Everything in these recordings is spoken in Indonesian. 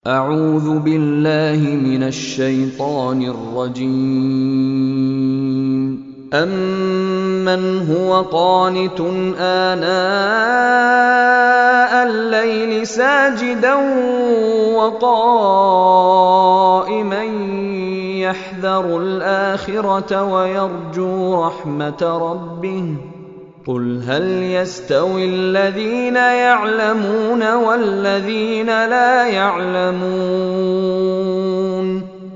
أعوذ بالله من الشيطان الرجيم أمن هو قانت آناء الليل ساجدا وقائما يحذر الآخرة ويرجو رحمة ربه قل هل يستوي الذين يعلمون والذين لا يعلمون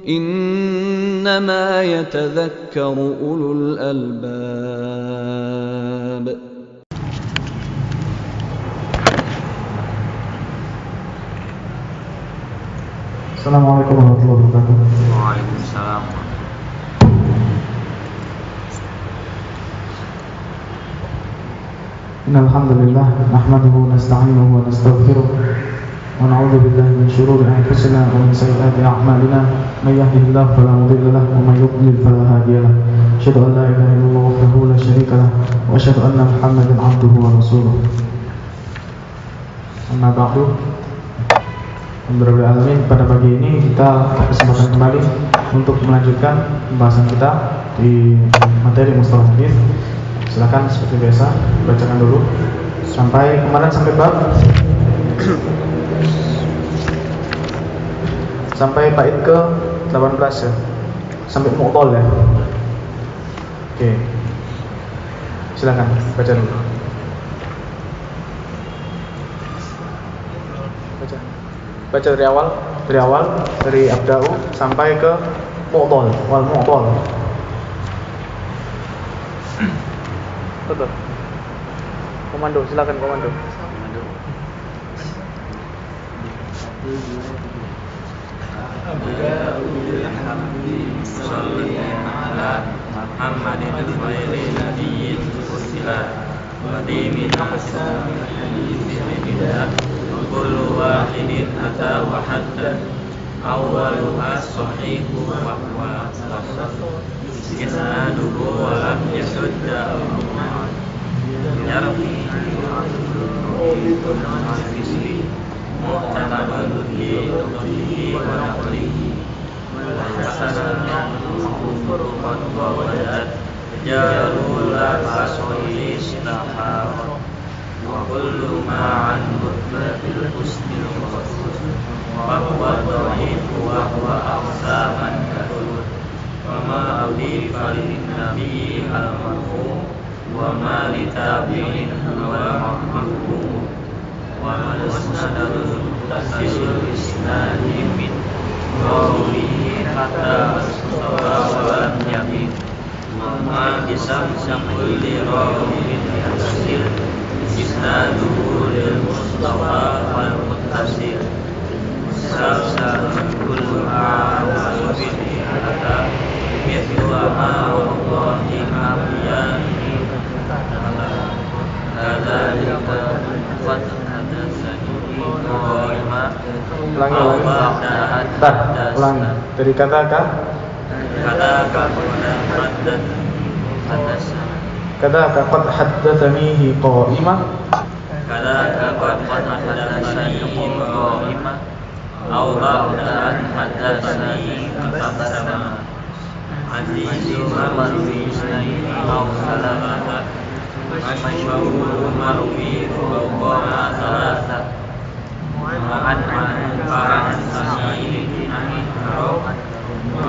إنما يتذكر أولو الألباب. Assalamualaikum warahmatullahi wabarakatuh. Waalaikumsalam. Innalhamdulillah nahmaduhu wa nasta'inuhu wa nastaghfiruh wa na'udzu billahi min shururi anfusina wa min sayyiati a'malina may yahdihillahu fala mudilla lahu wa may yudlil fala hadiya lahu. Asyhadu an la ilaha illallah wahdahu la syarika lahu wa asyhadu anna Muhammadan 'abduhu wa rasuluh. Amma ba'du. Alhamdulillah, pada pagi ini kita kesempatan kembali untuk melanjutkan pembahasan kita di materi Mustalah Hadis. Silakan seperti biasa bacakan dulu sampai kemarin sampai bab sampai bait ke 18 ya, sampai mu'tal ya. Oke, silakan baca dulu. Baca dari awal dari abda'u sampai ke mu'tal wal mu'tal. Betul. Komando, silakan komando. Kullu wahidin ata wa hadda awwaluha sahihu wa huwa isnaduhu wa lam yasudda yarmi mu'tamaduhi wa naqlihi wa hasanatu furuqat wa wadat jarul fasoli istahar wa kullu ma'an mutlatil husnil khusus wa huwa dha'ifu wa huwa aqsaman kathur wa ma udifa lin nabi al-marfu wa ma li tabi'in wa mahkum wa al-musnadul tasil isnadi min qawlihi hatta as-sawa wa lam yamin wa ma bisam kulli rawin yasil isnaduhu lil mustafa wal muttasil salsa kullu a'wasubin hatta mithlu ma wallahi ma'iyani kadzalika qad hadatsani qa'ima ulangi dari kata qad haddatsani qa'ima aw ba'da haddatsani qasama azizu marwi isnaini aw salamata masyhur marwi wa salasa ma'an fa'an sa'ilin amin wa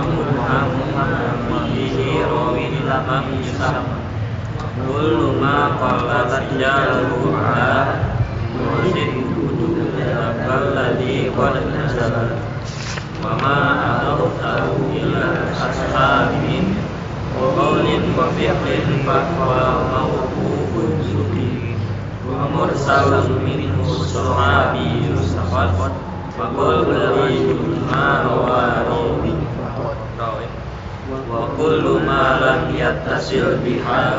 muhammadun bihi rawin lamam yusam kullu ma qalat jaruha murid kudu balladhi qad nazala wa ma adahu ila ashabin wa qawlin wa fi'lin fa huwa mawqufun suki wa mursalun minhu sahabi yusafat wa qawli ma rawari wa kullu ma lam yattasil biha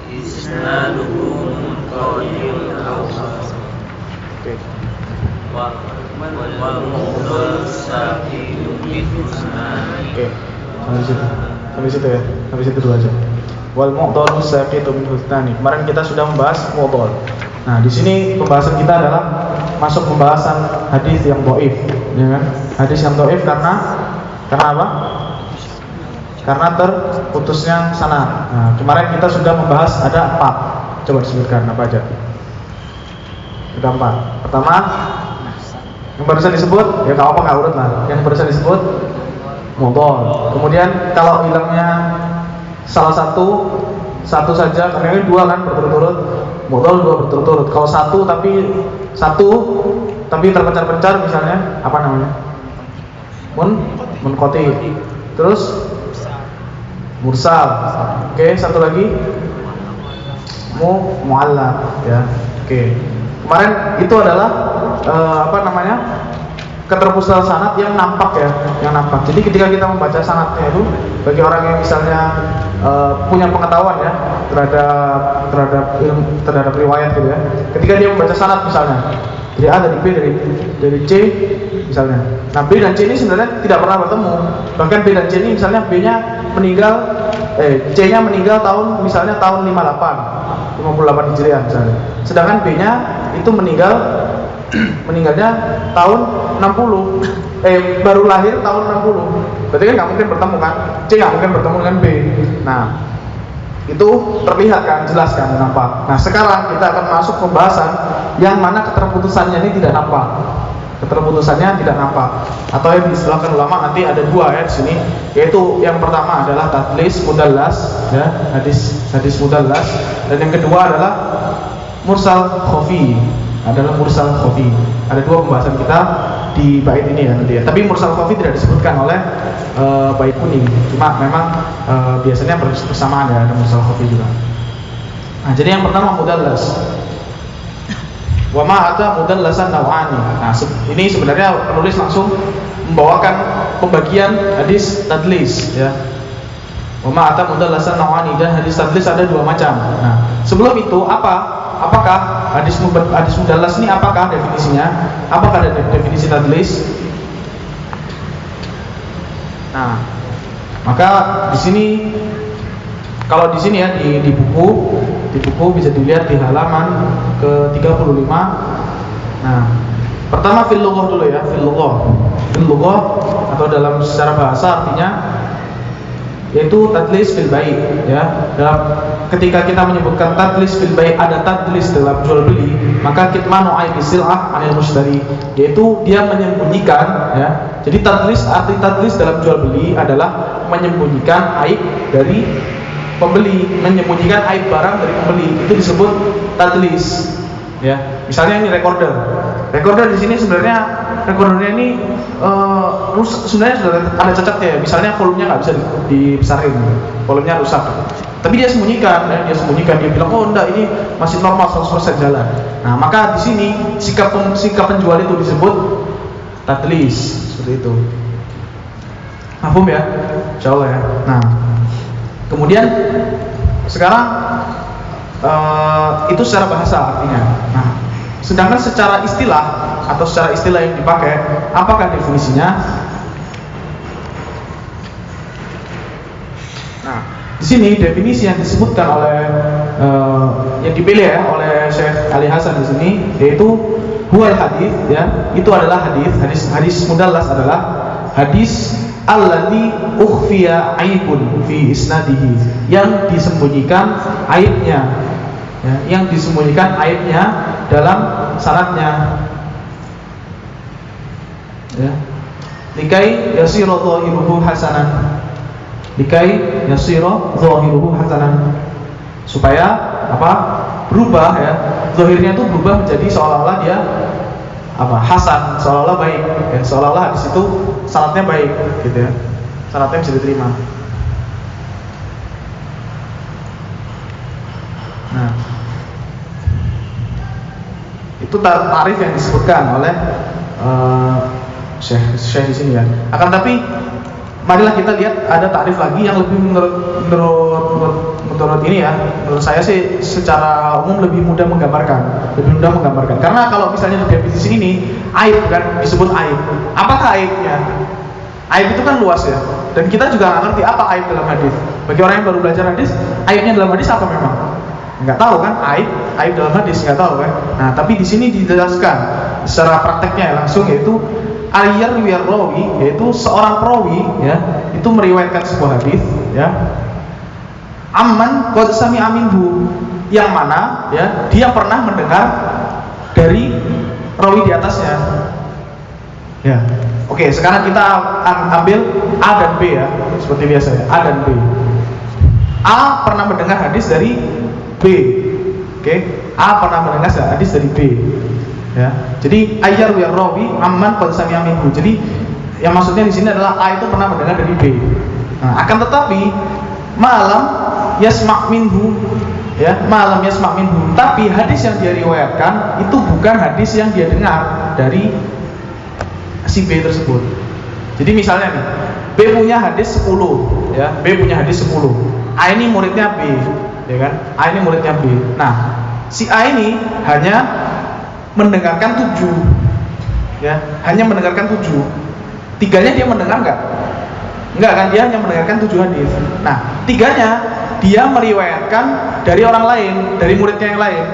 isnaduhu munqatil awsaf. Wal mu'tal sakidu min husnani. Oke, sampai situ ya, sampai situ dulu aja. Wal mu'tal sakidu min husnani. Kemarin kita sudah membahas mu'tal. Nah, di sini pembahasan kita adalah masuk pembahasan hadis yang dhaif. ya kan? Hadis yang dhaif karena apa? Karena terputusnya sanad. Nah, kemarin kita sudah membahas ada 4. Coba disebutkan apa aja. Ada 4. Pertama, yang barusan disebut, ya kalau apa nggak urut lah. Yang barusan disebut mudhal. Kemudian kalau hilangnya salah satu saja, karena ini 2 kan berturut-turut, mudhal 2 berturut-turut. Kalau satu tapi terpencar-pencar misalnya, apa namanya? Munqati. Terus mursal. Oke, satu lagi mu'allaq ya. Oke. Kemarin itu adalah keterputusan sanad yang nampak ya, yang nampak. Jadi ketika kita membaca sanadnya itu, bagi orang yang misalnya punya pengetahuan ya terhadap riwayat gitu ya. Ketika dia membaca sanad misalnya, dari A, dari B, dari C misalnya. Nah, B dan C ini sebenarnya tidak pernah bertemu. Bahkan B dan C ini misalnya B-nya meninggal, C-nya meninggal tahun 58 Hijriah misalnya. Sedangkan B-nya itu meninggalnya tahun 60. Baru lahir tahun 60. Berarti kan nggak mungkin bertemu kan? C nggak mungkin bertemu dengan B. Nah, itu terlihat kan, jelas kan, nampak. Nah, sekarang kita akan masuk pembahasan yang mana keterputusannya ini tidak nampak. Keterputusannya tidak nampak, atau yang diistilahkan ulama nanti ada 2 ya di sini, yaitu yang pertama adalah tadlis mudallas ya, hadis mudallas, dan yang kedua adalah mursal khafi. Ada 2 pembahasan kita di bait ini ya nanti ya. Tapi mursal khafi tidak disebutkan oleh bait kuning. Cuma memang biasanya bersamaan ya, ada mursal khafi juga. Nah, jadi yang pertama mudallas. Wa ma ata mudallasan naw'ani. Nah, ini sebenarnya penulis langsung membawakan pembagian hadis tadlis ya. Wa ma ata mudallasan naw'ani, dan hadis tadlis ada 2 macam. Nah, sebelum itu apakah hadis mudallas ini apakah definisinya? Apakah ada definisi tadlis? Nah, maka di sini, kalau di sini ya di buku bisa dilihat di halaman ke-35. Nah, pertama fil lughah dulu ya, fil lughah atau dalam secara bahasa artinya yaitu tadlis fil bai' ya. Ketika kita menyebutkan tadlis fil bai', ada tadlis dalam jual beli, maka kitmanu aibi sil'ah anil mushtari, yaitu dia menyembunyikan ya. Jadi arti tadlis dalam jual beli adalah menyembunyikan aib dari pembeli, menyembunyikan aib barang dari pembeli. Itu disebut tadlis ya. Misalnya ini recorder di sini sebenarnya recordernya ini sebenarnya sudah ada cacatnya ya. Misalnya volumenya nggak bisa dibesarin, volumenya rusak, tapi dia sembunyikan ya, dia bilang oh enggak, ini masih normal 100% jalan. Nah, maka di sini sikap penjual itu disebut tadlis, seperti itu. Paham ya? Insyaallah ya. Nah, kemudian sekarang itu secara bahasa artinya. Nah, sedangkan secara istilah atau secara istilah yang dipakai, apakah definisinya? Nah, di sini definisi yang disebutkan oleh yang dipilih ya oleh Syekh Ali Hasan di sini, yaitu huwal hadis ya, itu adalah hadis mudallas adalah hadis alladzi ukhfiya aibun fi isnadihi, yang disembunyikan aibnya ya, yang disembunyikan aibnya dalam sanadnya ya. Likai yasira dhahiruhu hasanan, supaya apa? Berubah ya, zahirnya itu berubah menjadi seolah-olah dia hasan, seolah-olah baik ya, seolah-olah di situ sanadnya baik gitu ya, sanadnya bisa diterima. Nah, itu tarif yang disebutkan oleh Syekh di sini ya. Akan tapi marilah kita lihat ada tarif lagi yang lebih menurut ini ya, menurut saya sih secara umum lebih mudah menggambarkan. Karena kalau misalnya di definisi ini aib kan disebut aib. Apakah aibnya? Aib itu kan luas ya, dan kita juga nggak ngerti apa aib dalam hadis. Bagi orang yang baru belajar hadis, aibnya dalam hadis apa memang? Nggak tahu kan, aib dalam hadis nggak tahu kan. Nah, tapi di sini dijelaskan secara prakteknya langsung, yaitu ayyarwi rawi, yaitu seorang perawi ya, itu meriwayatkan sebuah hadis ya, amman qad sami'a minhu, yang mana ya dia pernah mendengar dari rawi di atasnya. Ya. Oke, sekarang kita ambil A dan B ya, seperti biasa ya, A dan B. A pernah mendengar hadis dari B. Oke, A pernah mendengar hadis dari B. Ya. Jadi ayyarwi rawi amman qad sami'a minhu. Jadi yang maksudnya di sini adalah A itu pernah mendengar dari B. Nah, akan tetapi malam yasma' minhu ya, malam yasma' minhu, tapi hadis yang dia riwayatkan itu bukan hadis yang dia dengar dari si B tersebut. Jadi misalnya nih, B punya hadis 10 ya, B punya hadis 10. A ini muridnya B, ya kan? A ini muridnya B. Nah, si A ini hanya mendengarkan 7. Ya, hanya mendengarkan 7. Tiganya dia mendengar enggak? Enggak kan, dia hanya mendengarkan 7 hadis. Nah, tiganya dia meriwayatkan dari orang lain, dari muridnya yang lain.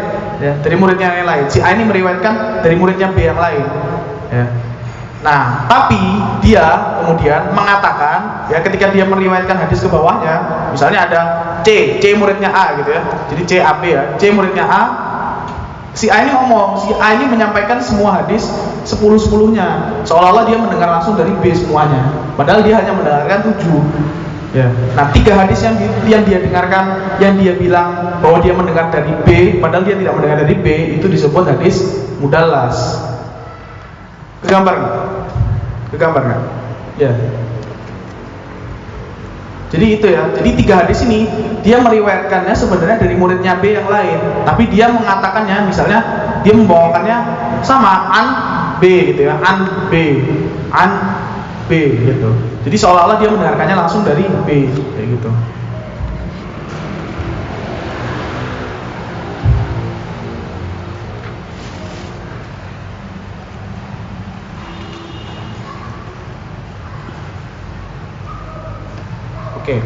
Ya, dari muridnya yang lain. Si A ini meriwayatkan dari muridnya B yang lain. Ya. Nah, tapi dia kemudian mengatakan, ya ketika dia meriwayatkan hadis ke bawahnya, misalnya ada C muridnya A gitu ya. Jadi C A B ya, C muridnya A. Si A ini ngomong, si A ini menyampaikan semua hadis 10-10-nya, seolah-olah dia mendengar langsung dari B semuanya. Padahal dia hanya mendengarkan 7. Ya. Nah, 3 hadis yang dia dengarkan, yang dia bilang bahwa dia mendengar dari B, padahal dia tidak mendengar dari B, itu disebut hadis mudallas. Kegambar nggak? Ya. Jadi itu ya. Jadi 3 hadis ini dia meriwayatkannya sebenarnya dari muridnya B yang lain, tapi dia mengatakannya, misalnya dia membawakannya sama an B gitu ya, an B gitu. Jadi seolah-olah dia mendengarkannya langsung dari B kayak gitu. Oke.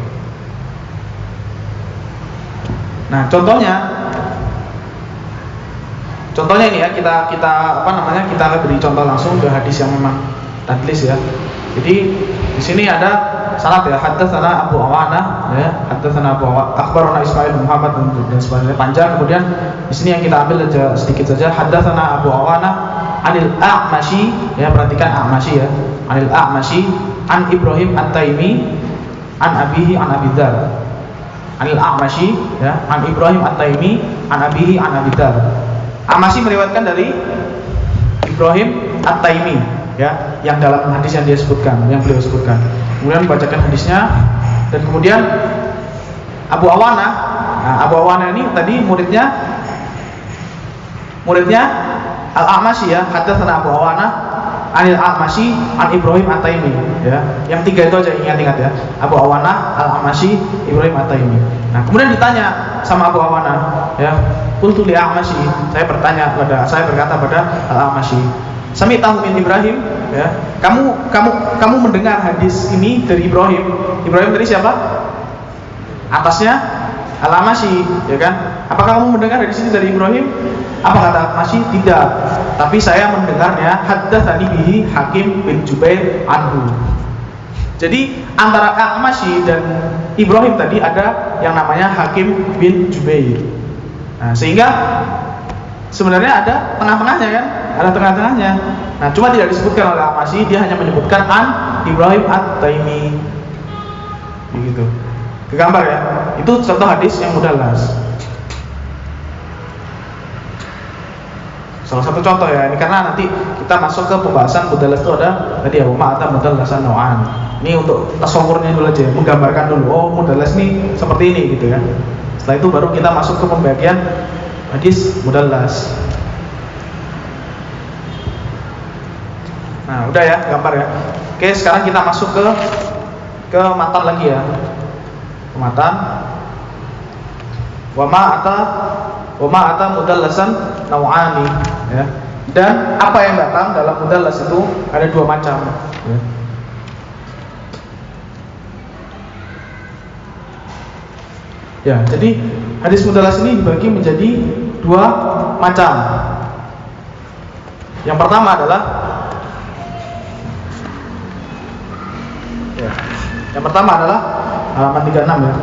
Nah, contohnya ini ya, kita beri contoh langsung ke hadis yang memang tadlis ya. Jadi di sini ada sanad ya, haddatsana Abu Awanah ya, haddatsana akhbarana Ismail bin Muhammad dan sebagainya panjang. Kemudian di sini yang kita ambil aja sedikit saja, haddatsana Abu Awanah anil A'masyi ya, perhatikan A'masyi ya, anil A'masyi an Ibrahim At-Taimi an abihi an Abi Dzar. Anil A'masyi ya, an Ibrahim At-Taimi an abihi an Abi Dzar. A'masyi meriwayatkan dari Ibrahim At-Taimi ya, yang dalam hadis yang dia sebutkan, yang beliau sebutkan. Kemudian membacakan hadisnya, dan kemudian Abu Awanah. Nah, Abu Awanah ini tadi muridnya Al-A'masyi ya, haddatsana Abu Awanah anil A'masyi an Ibrahim At-Taimi ya. Yang 3 itu aja ingat-ingat ya. Abu Awanah, Al-A'masyi, Ibrahim At-Taimi. Nah, kemudian ditanya sama Abu Awanah ya, qultu li A'masyi, saya berkata pada Al-A'masyi, sami tahu min Ibrahim ya. Kamu mendengar hadis ini dari Ibrahim. Ibrahim dari siapa? Atasnya Al-A'masyi ya kan? Apakah kamu mendengar hadis ini dari Ibrahim? Apa kata Al-A'masyi? Tidak. Tapi saya mendengarnya haddatsani bihi Hakim bin Jubair anhu. Jadi antara Al-A'masyi dan Ibrahim tadi ada yang namanya Hakim bin Jubair. Nah, sehingga sebenarnya ada tengah-tengahnya kan? Ada tengah-tengahnya. Nah, cuma tidak disebutkan oleh Al-A'masyi, dia hanya menyebutkan an Ibrahim At-Taimi. Begitu. Kegambar ya. Itu contoh hadis yang mudallas. Salah satu contoh ya, ini karena nanti kita masuk ke pembahasan mudallas itu ada tadi ya, ma'ata mudallasan nau'an. Ini untuk tasawurnya dulu aja, menggambarkan dulu, oh mudallas ini seperti ini gitu ya. Setelah itu baru kita masuk ke pembagian hadis mudallas. Nah, udah ya, gambar ya. Oke, sekarang kita masuk ke matan lagi ya. Ke matan. Wa ma ata mudallasan nau'ani ya. Dan apa yang datang dalam mudallas itu ada 2 macam ya. Ya, jadi hadis mudallas ini dibagi menjadi 2 macam. Yang pertama adalah Ya. Yang pertama adalah halaman 36 ya.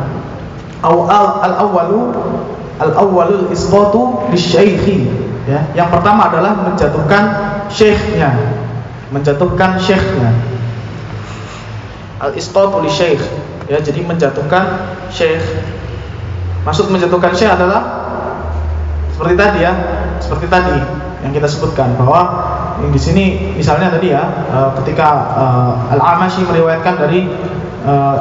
Al-awwalul isqatu lisyaikhi. Ya. Yang pertama adalah menjatuhkan syekhnya. Al-isqatu lisyaikh. Ya, jadi menjatuhkan syekh. Maksud menjatuhkan syekh adalah seperti tadi ya, seperti tadi yang kita sebutkan bahwa di sini misalnya tadi ya, ketika Al-Amashi meriwayatkan dari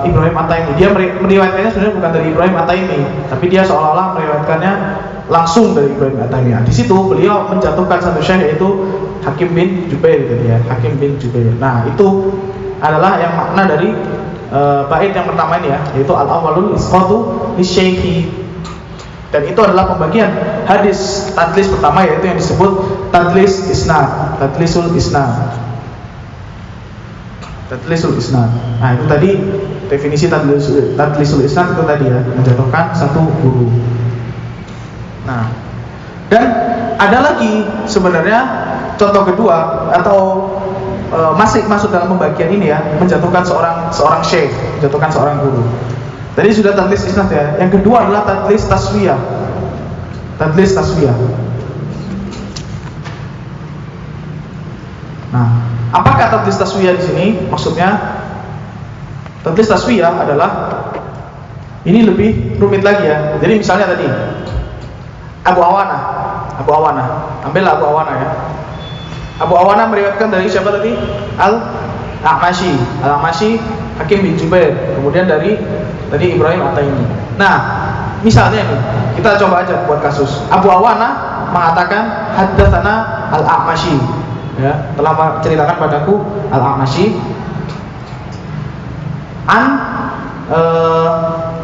Ibrahim At-Taimi, dia meriwayatkannya sebenarnya bukan dari Ibrahim At-Taimi, tapi dia seolah-olah meriwayatkannya langsung dari Ibrahim At-Taimi. Di situ beliau menjatuhkan satu syekh, yaitu Hakim bin Jubair gitu ya, Hakim bin Jubair. Nah, itu adalah yang makna dari bait yang pertama ini ya, yaitu al-awwalul isqatu lisyaikhi. Dan itu adalah pembagian hadis tadlis pertama, yaitu yang disebut tadlis isnad, tadlisul isnad. Nah, itu tadi definisi tadlisul isnad itu tadi ya, menjatuhkan satu guru. Nah, dan ada lagi sebenarnya contoh kedua atau masih masuk dalam pembagian ini ya, menjatuhkan seorang syekh, menjatuhkan seorang guru. Tadi sudah tadlis isnad ya. Yang kedua adalah tadlis taswiyah. Nah, apakah tadlis taswiyah di sini? Maksudnya tadlis taswiyah adalah ini lebih rumit lagi ya. Jadi misalnya tadi Abu Awana, ambillah Abu Awana ya. Abu Awana meriwayatkan dari siapa tadi? Al-Amashi, Hakim bin Jubair, kemudian dari Ibrahim At-Taimi. Nah, misalnya nih, kita coba aja buat kasus. Abu Awana mengatakan haddatsana Al-Amashi, ya, telah menceritakan padaku Al-Amashi an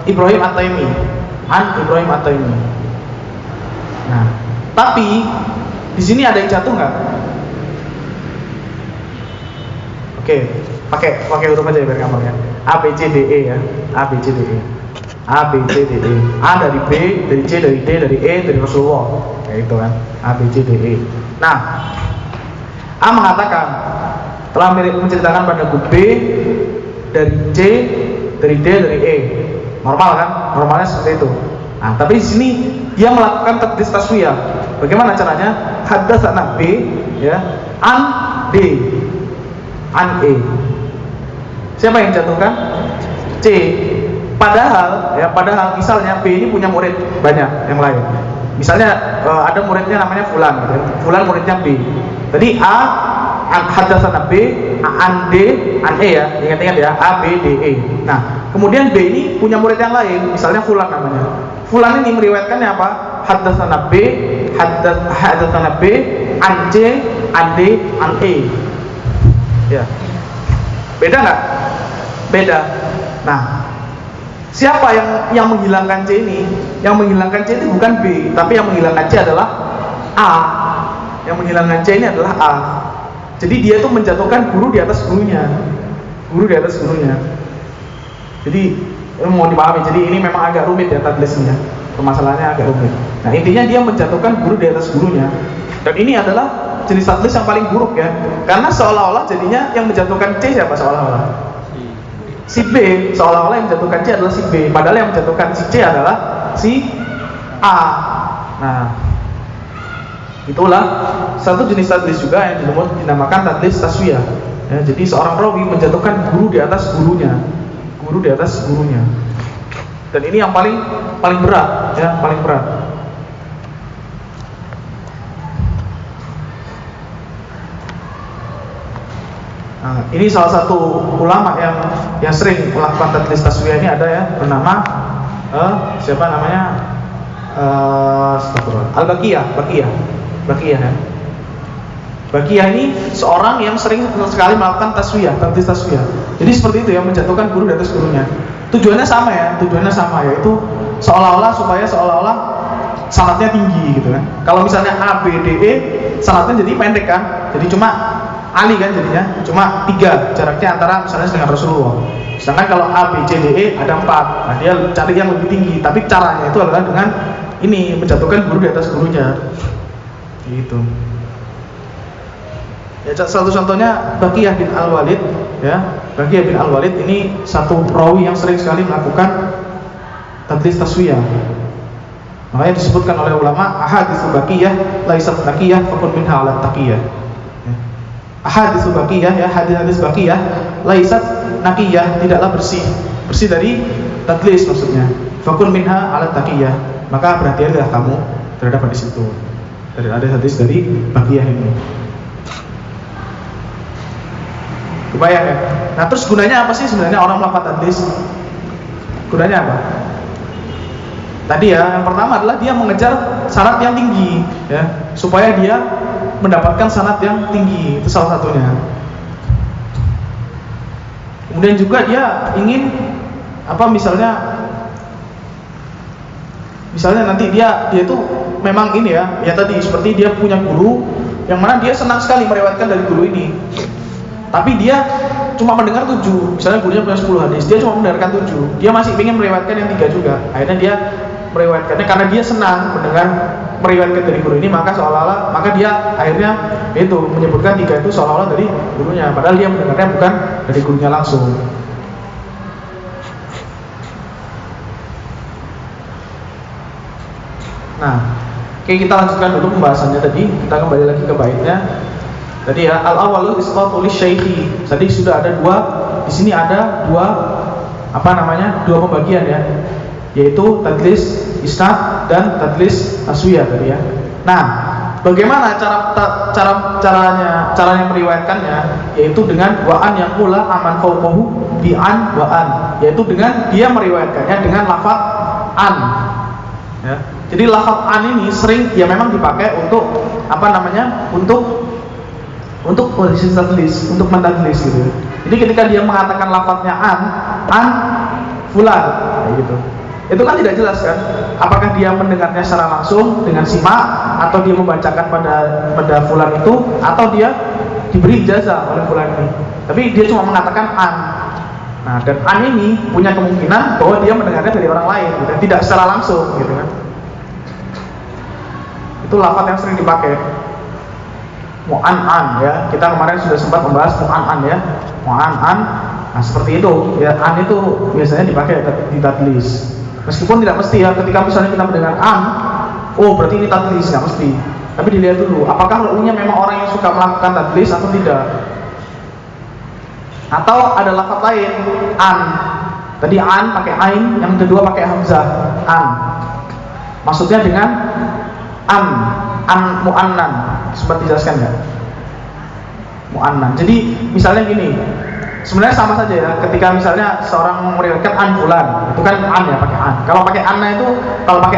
Ibrahim At-Taimi, Nah, tapi di sini ada yang jatuh nggak? Oke, pakai huruf aja ya biar gampang ya. A B C D E ya. A B C D E. A dari B, dari C, dari D, dari E, dari Rasulullah. Kayak itu kan. A B C D E. Nah, A mengatakan telah menceritakan padaku B dari C, dari D, dari E. Normal kan? Normalnya seperti itu. Nah, tapi di sini dia melakukan tadlis taswiyah. Bagaimana caranya? Haddatsana B ya, an D, an E. Siapa yang jatuhkan? C. Padahal misalnya B ini punya murid banyak yang lain. Misalnya ada muridnya namanya Fulan gitu. Fulan muridnya B. Tadi A haddatsana B, an D, an E ya. Ingat-ingat ya, A B D E. Nah, kemudian B ini punya murid yang lain, misalnya Fulan namanya. Fulan ini meriwayatkannya apa? Haddatsana B, an C, an D, an E. Ya. Beda nggak? Beda. Nah, siapa yang menghilangkan C ini? Yang menghilangkan C ini bukan B, tapi yang menghilangkan C adalah A. Yang menghilangkan C ini adalah A. Jadi dia itu menjatuhkan guru di atas gurunya. Jadi mau dipahami. Jadi ini memang agak rumit ya tadlisnya. Permasalahannya agak rumit. Nah, intinya dia menjatuhkan guru di atas gurunya. Dan ini adalah jenis tadlis yang paling buruk ya. Karena seolah-olah jadinya yang menjatuhkan C siapa seolah-olah? Si B. Seolah-olah yang menjatuhkan C adalah si B. Padahal yang menjatuhkan si C adalah si A. Nah, itulah satu jenis tadlis juga yang dinamakan tadlis taswiyah. Ya, jadi seorang rawi menjatuhkan guru di atas gurunya. Dan ini yang paling berat ya, paling berat. Nah, ini salah satu ulama yang sering melakukan tadlis taswiyah ini ada ya, bernama siapa namanya? Al-Baqiyah ya. Baqiyah ini seorang yang sering sekali melakukan tadlis taswiyah. Jadi seperti itu ya, menjatuhkan guru di atas gurunya. Tujuannya sama, yaitu seolah-olah sanadnya tinggi gitu kan. Kalau misalnya A B D E, sanadnya jadi pendek kan. Jadi cuma Ali kan jadinya, cuma 3 jaraknya antara misalnya dengan Rasulullah. Sedangkan kalau A B C D E ada 4. Nah, dia cari yang lebih tinggi, tapi caranya itu adalah dengan ini, menjatuhkan guru di atas gurunya. Gitu. Ya, satu contohnya Baqiyah bin Al-Walid ya, Baqiyah bin Al-Walid ini satu perawi yang sering sekali melakukan tadlis taswiyah. Makanya disebutkan oleh ulama, ahaditsu Baqiyah laisat taqiyah fakun minha 'ala taqiyah. Ahaditsu Baqiyah, ya, hadis-hadis Baqiyah laisat naqiyah, tidaklah bersih dari tadlis maksudnya. Fakun minha 'ala taqiyah, maka berhati-hatilah kamu terhadap hadis itu. Dari hadis dari Baqiyah ini. Kebayang ya? Nah, terus gunanya apa sih sebenarnya orang melakukan tadlis? Gunanya apa? Tadi ya, yang pertama adalah dia mengejar syarat yang tinggi, ya, supaya dia mendapatkan syarat yang tinggi, itu salah satunya. Kemudian juga dia ingin misalnya nanti dia itu memang ini ya tadi seperti dia punya guru yang mana dia senang sekali meriwayatkan dari guru ini. Tapi dia cuma mendengar 7, misalnya gurunya punya 10 hadis, dia cuma mendengarkan 7, dia masih ingin meriwayatkan yang 3 juga. Akhirnya dia meriwayatkannya karena dia senang meriwayatkan dari guru ini, maka dia akhirnya itu menyebutkan 3 itu seolah-olah dari gurunya, padahal dia mendengarnya bukan dari gurunya langsung. Nah, oke, kita lanjutkan dulu pembahasannya tadi. Kita kembali lagi ke baitnya. Tadi ya, al-awwalu isqatu lisyaikhi. Tadi sudah ada di sini ada dua pembagian ya, yaitu tadlis isnad dan tadlis taswiyah tadi ya. Nah, bagaimana caranya meriwayatkannya? Yaitu dengan wa'an yang pula aman fauqahu bi'an wa'an, yaitu dengan dia meriwayatkannya dengan lafaz an. Ya. Jadi lafaz an ini sering ya memang dipakai untuk posisi tadlis, untuk mentadlis gitu. Jadi ketika dia mengatakan lafaznya an fulan, kayak gitu. Itu kan tidak jelas kan? Apakah dia mendengarnya secara langsung dengan simak, atau dia membacakan pada fulan itu, atau dia diberi ijazah oleh fulan ini. Tapi dia cuma mengatakan an. Nah, dan an ini punya kemungkinan bahwa dia mendengarnya dari orang lain, gitu, tidak secara langsung, gitu kan? Itu lafaz yang sering dipakai. Mu'an-an ya, kita kemarin sudah sempat membahas mu'an-an ya, mu'an-an. Nah, seperti itu ya, an itu biasanya dipakai di tadlis. Meskipun tidak mesti ya, ketika misalnya kita mendengar an, oh berarti ini tadlis, nggak mesti. Tapi dilihat dulu, apakah ru'unya memang orang yang suka melakukan tadlis atau tidak. Atau ada lafaz lain, an. Tadi an pakai ain, yang kedua pakai hamzah, an. Maksudnya dengan an mu'annan. Sempat dijelaskan nggak? Mu'annan. Jadi misalnya gini, sebenarnya sama saja ya. Ketika misalnya seorang meriwayatkan an fulan, itu kan an ya, pakai an. Kalau pakai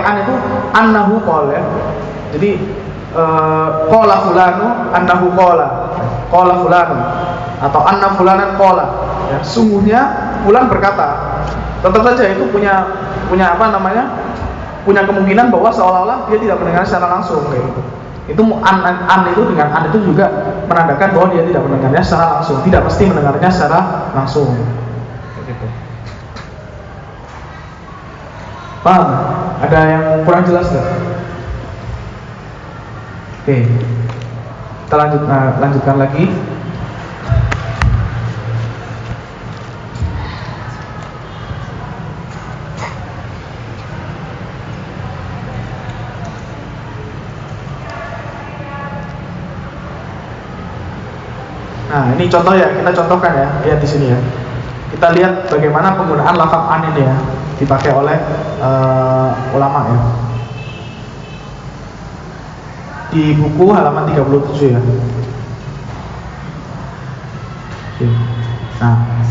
an itu annahu qala ya. Jadi qala fulanu annahu qala fulanu, atau anna fulanan qala. Ya, sungguhnya fulan berkata. Tetap saja itu punya kemungkinan bahwa seolah-olah dia tidak mendengar secara langsung kayak gitu. Itu an itu dengan an itu juga menandakan bahwa dia tidak mendengarnya secara langsung, tidak mesti mendengarnya secara langsung. Gitu. Paham? Ada yang kurang jelas nggak? Oke, kita lanjutkan lagi. Nah, ini contoh ya, kita contohkan ya, lihat di sini ya. Kita lihat bagaimana penggunaan lafaz an ini ya, dipakai oleh ulama ya. Di buku halaman 37 ya. Oke. Nah,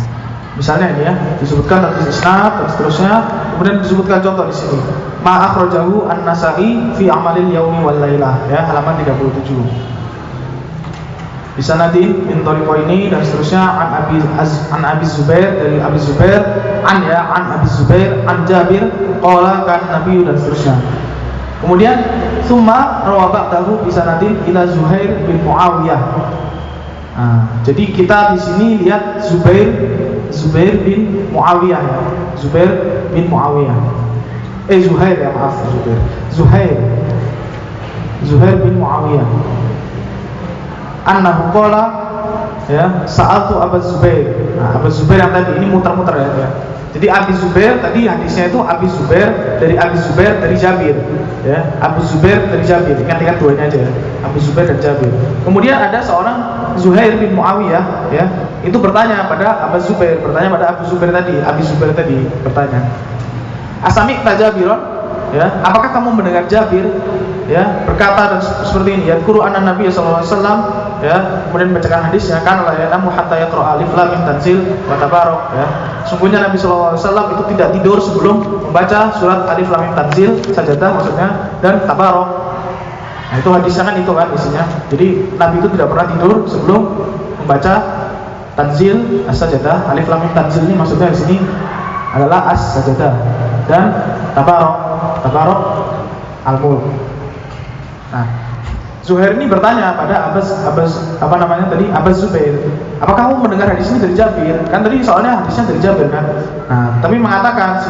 misalnya ini ya, disebutkan tadlis isnad dan seterusnya, kemudian disebutkan contoh di sini. Ma akhrajahu an-Nasa'i fi amalil yaumi wal lailah ya, halaman 37. Bisa nanti min tariqah ini dan seterusnya an Abi Zubair, dari Abi Zubair an Abi Zubair an Jabir qala kan Nabi, dan seterusnya. Kemudian summa rawa ba'dahu bisa nanti ila Zuhair bin Muawiyah. Nah, jadi kita di sini lihat Zubair bin Muawiyah ya. Zuhair ya, maaf, Zuhair bin Muawiyah. Annahu qala ya, sa'altu Abu Zubair. Nah, Abu Zubair yang tadi ini muter-muter ya. Jadi Abi Zubair tadi hadisnya itu Abi Zubair dari Jabir, ya. Abu Zubair dari Jabir. Ingat-ingat duanya aja ya. Abu Zubair dan Jabir. Kemudian ada seorang Zuhair bin Muawiyah, ya. Itu bertanya pada Abu Zubair, Abu Zubair tadi bertanya. Asami' Jabiron, ya. Apakah kamu mendengar Jabir, ya, berkata seperti ini, ya, Qur'an Nabi sallallahu alaihi wasallam, ya, kemudian membacakan hadisnya, kan la yanamu hatta yaqra alif lam mim tanzil wa tabarok, ya. Sungguhnya Nabi sallallahu alaihi wasallam itu tidak tidur sebelum membaca surat alif lam mim tanzil, sajadah maksudnya, dan tabarok. Nah, itu hadisnya kan itu kan isinya. Jadi Nabi itu tidak pernah tidur sebelum membaca tanzil, as-sajadah. Alif lam mim tanzil ini maksudnya di sini adalah as-sajadah dan tabarok al-mulk. Nah, Zuhair ini bertanya pada Abu Zubair, apakah kamu mendengar hadis ini dari Jabir? Kan tadi soalnya hadisnya dari Jabir kan. Nah, tapi mengatakan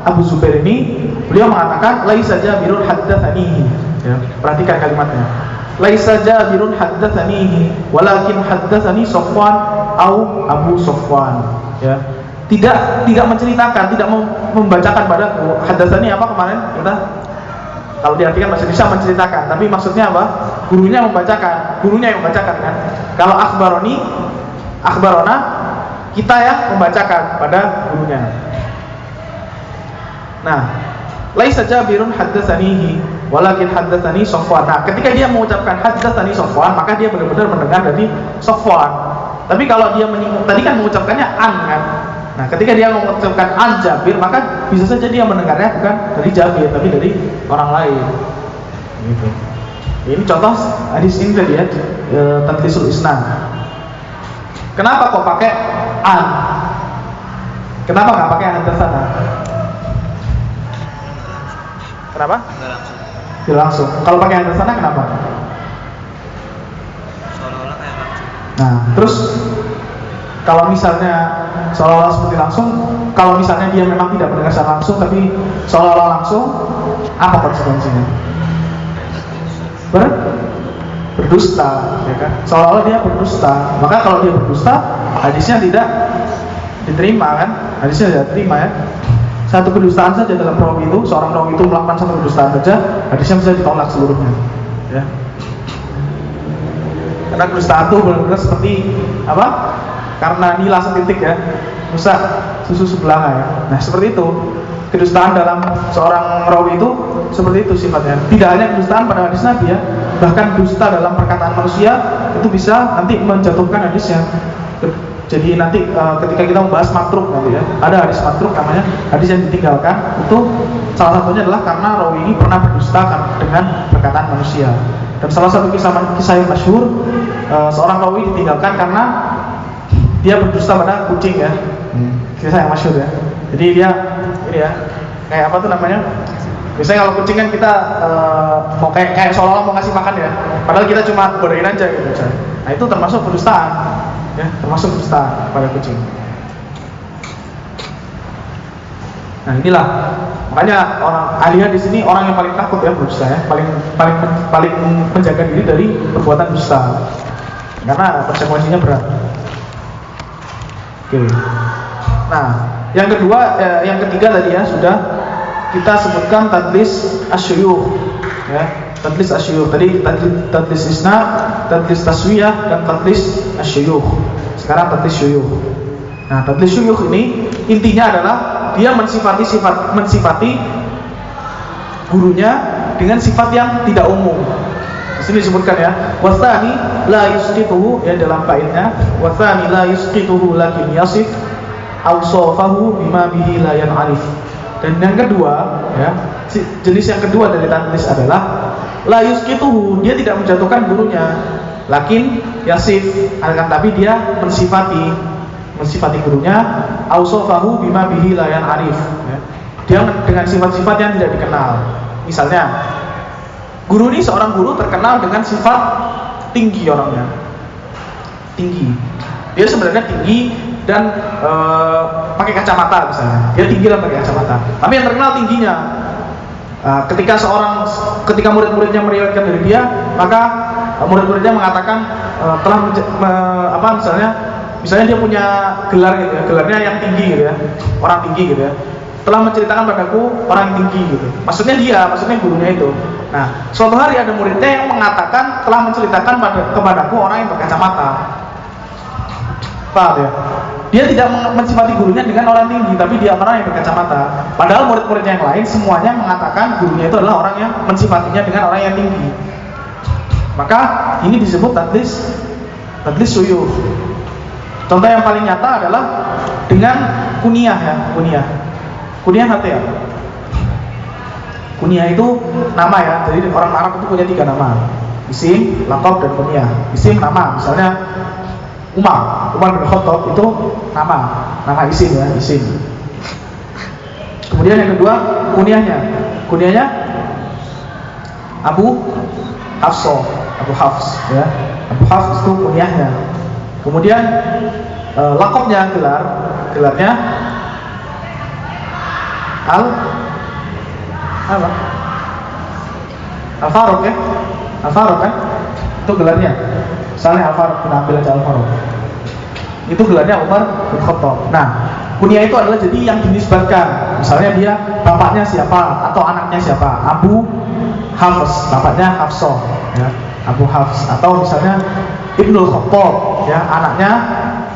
Abu Zubair ini, beliau mengatakan laisa Jabirun haddatsanihi. Ya, perhatikan kalimatnya. Laisa Jabirun haddatsanihi, walakin haddatsani Safwan au Abu Safwan. Ya. Tidak menceritakan, tidak membacakan padaku. Haddatsani apa kemarin kita? Kalau diartikan bahasa Indonesia menceritakan, tapi maksudnya apa? Gurunya yang membacakan kan. Kalau akhbarona, kita yang membacakan pada gurunya. Nah, laisa Jabirun haddatsanihi, walakin haddatsani Safwan. Nah, ketika dia mengucapkan haddatsani Safwan, maka dia benar-benar mendengar dari Safwan. Tapi kalau dia tadi kan mengucapkannya an kan. Nah, ketika dia mengucapkan an Jabir, maka bisa saja dia mendengarnya bukan dari Jabir, tapi dari orang lain. Gitu. Ini contoh hadis ini tadi ya, tadlisul isnad. Kenapa kok pakai an? Kenapa nggak pakai haddatsana? Kenapa? Tidak langsung. Kalau pakai haddatsana kenapa? Seolah-olah kayak langsung. Nah, terus kalau misalnya seolah-olah seperti langsung, kalau misalnya dia memang tidak mendengar secara langsung tapi seolah-olah langsung, apa konsekuensinya? Berdusta, ya kan? Seolah-olah dia berdusta. Maka kalau dia berdusta, hadisnya tidak diterima kan? Hadisnya tidak diterima ya. Satu kedustaan saja dalam rawi itu, seorang rawi itu melakukan satu kedustaan saja, hadisnya bisa ditolak seluruhnya. Ya. Karena kedustaan itu benar-benar seperti apa? Karena nila setitik ya, rusak susu sebelah ya. Nah seperti itu, kedustaan dalam seorang rawi itu seperti itu sifatnya. Tidak hanya kedustaan pada hadis Nabi ya, bahkan dusta dalam perkataan manusia itu bisa nanti menjatuhkan hadisnya. Jadi nanti ketika kita membahas matruk nanti ya, ada hadis matruk namanya, hadis yang ditinggalkan itu salah satunya adalah karena rawi ini pernah berdusta dengan perkataan manusia. Dan salah satu kisah yang masyhur, seorang rawi ditinggalkan karena dia berdusta pada kucing ya. Kisah yang masyhur ya. Jadi dia ini ya, kayak apa tuh namanya? Biasanya kalau kucing kan kita mau kayak seolah-olah mau ngasih makan ya, padahal kita cuma godain aja gitu. Nah itu termasuk kedustaan ya, termasuk kedustaan pada kucing. Nah inilah makanya orang ahli di sini orang yang paling takut ya berdusta ya, paling menjaga diri dari perbuatan dusta karena konsekuensinya berat. Oke. Nah, yang ketiga tadi ya sudah kita sebutkan tadlis asyuyukh ya. Tadlis asyuyukh tadi tadlis isnad, tadlis taswiyah dan tadlis asyuyukh. Sekarang tadlis syuyukh. Nah, tadlis syuyukh ini intinya adalah dia mensifati gurunya dengan sifat yang tidak umum. Di sini disebutkan ya, wasani la yusqituhu ya dalam baitnya, wasani la yusqituhu lakin yasif awsafahu bima bihi la yan'arif. Dan yang kedua ya, jenis yang kedua dari tadlis adalah la yusqituhu, dia tidak menjatuhkan gurunya, lakin yasif, akan tapi dia mensifati gurunya, awsafahu bima bihi la yan'arif ya. Dia dengan sifat-sifat yang tidak dikenal. Misalnya guru ini seorang guru terkenal dengan sifat tinggi orangnya. Tinggi. Dia sebenarnya tinggi dan pakai kacamata misalnya. Dia tinggi dan pakai kacamata. Tapi yang terkenal tingginya. Ketika murid-muridnya meriwayatkan dari dia, maka murid-muridnya mengatakan misalnya dia punya gelar gitu ya, gelarnya yang tinggi gitu ya, orang tinggi gitu ya, telah menceritakan padaku orang yang tinggi gitu. Maksudnya gurunya itu. Nah, suatu hari ada muridnya yang mengatakan telah menceritakan kepadaku orang yang berkacamata. Paham ya? Dia tidak mensifati gurunya dengan orang tinggi, tapi dia orang yang berkacamata. Padahal murid-muridnya yang lain semuanya mengatakan gurunya itu adalah orang yang mensifatinya dengan orang yang tinggi. Maka ini disebut tadlis syuyukh. Contoh yang paling nyata adalah dengan kunyah ya, kunyah hati ya. Kunyah itu nama ya, jadi orang Arab itu punya 3 nama: isim, laqab, dan kunyah. Isim nama, misalnya Umar bin Khattab itu nama isim ya, isim. Kemudian yang kedua kunyahnya Abu Hafs ya, Abu Hafs itu kunyahnya. Kemudian laqabnya, gelarnya Al-Faruq ya, Al-Faruq kan itu gelarnya. Misalnya Al-Faruq, kita ambil aja Al-Faruq, itu gelarnya Umar bin Khattab. Nah, kunyah itu adalah jadi yang dinisbatkan. Misalnya dia bapaknya siapa atau anaknya siapa, Abu Hafs, bapaknya Hafsah ya, Abu Hafs. Atau misalnya Ibnul Khattab ya, anaknya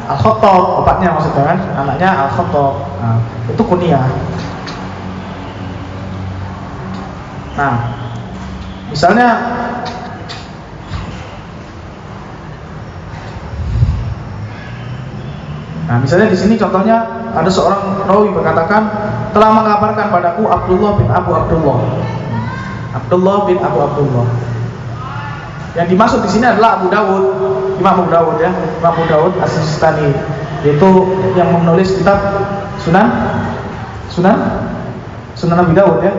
Al-Khattab, bapaknya maksudnya kan, anaknya Al-Khattab. Nah, itu kunyah. Nah, misalnya di sini contohnya ada seorang rawi berkatakan telah mengabarkan padaku Abdullah bin Abu Abdullah. Yang dimaksud di sini adalah Imam Abu Dawud ya, Imam Abu Dawud As-Sistani, yaitu yang menulis kitab Sunan Abi Dawud ya,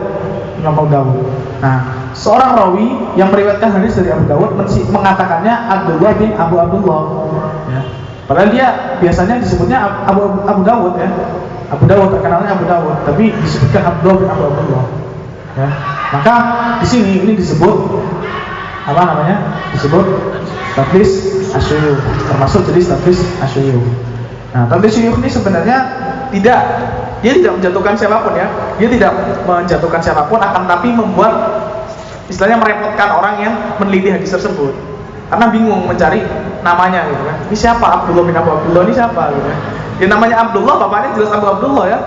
Imam Abu Dawud. Nah, seorang rawi yang meriwayatkan hadis dari Abu Dawud mengatakannya Abdullah bin Abu Abdullah ya. Padahal dia biasanya disebutnya Abu Dawud ya. Abu Dawud, terkenalnya Abu Dawud, tapi disebutkan Abdullah bin Abu Abdullah ya. Maka di sini ini disebut apa namanya? Disebut tadlis asyuyukh, termasuk jenis tadlis asyuyukh. Nah, tadlis asyuyukh ini sebenarnya dia tidak menjatuhkan siapapun ya. Dia tidak menjatuhkan siapapun, akan tapi membuat istilahnya merepotkan orang yang meneliti hadis tersebut. Karena bingung mencari namanya gitu kan. Ini siapa Abdullah bin Abu Abdullah ini siapa gitu kan. Dia namanya Abdullah, bapaknya jelas Abu Abdullah ya.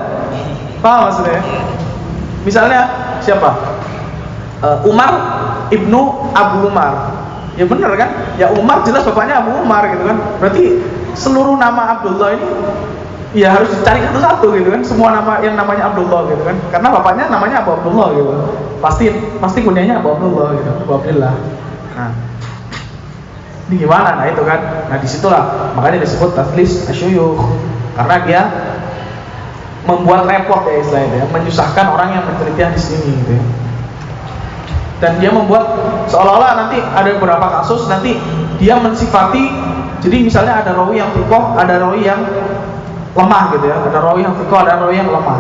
Paham maksudnya? Misalnya siapa? Umar ibnu Abu Umar. Ya benar kan? Ya Umar jelas bapaknya Abu Umar gitu kan. Berarti seluruh nama Abdullah ini ya harus dicari satu-satu gitu kan. Semua nama yang namanya Abdullah gitu kan. Karena bapaknya namanya Abu Abdullah gitu. Pasti kunyahnya Abu Abdullah gitu. Abu Abdullah. Nah, ini gimana? Nah itu kan. Nah disitulah makanya disebut tadlis asyuyukh, karena dia membuat repot ya istilahnya, menyusahkan orang yang meneliti hadis ini gitu ya. Dan dia membuat seolah-olah nanti ada beberapa kasus nanti dia mensifati. Jadi misalnya ada rawi yang thiqah, ada rawi yang lemah gitu ya. Ada rawi yang thiqah, ada rawi yang lemah.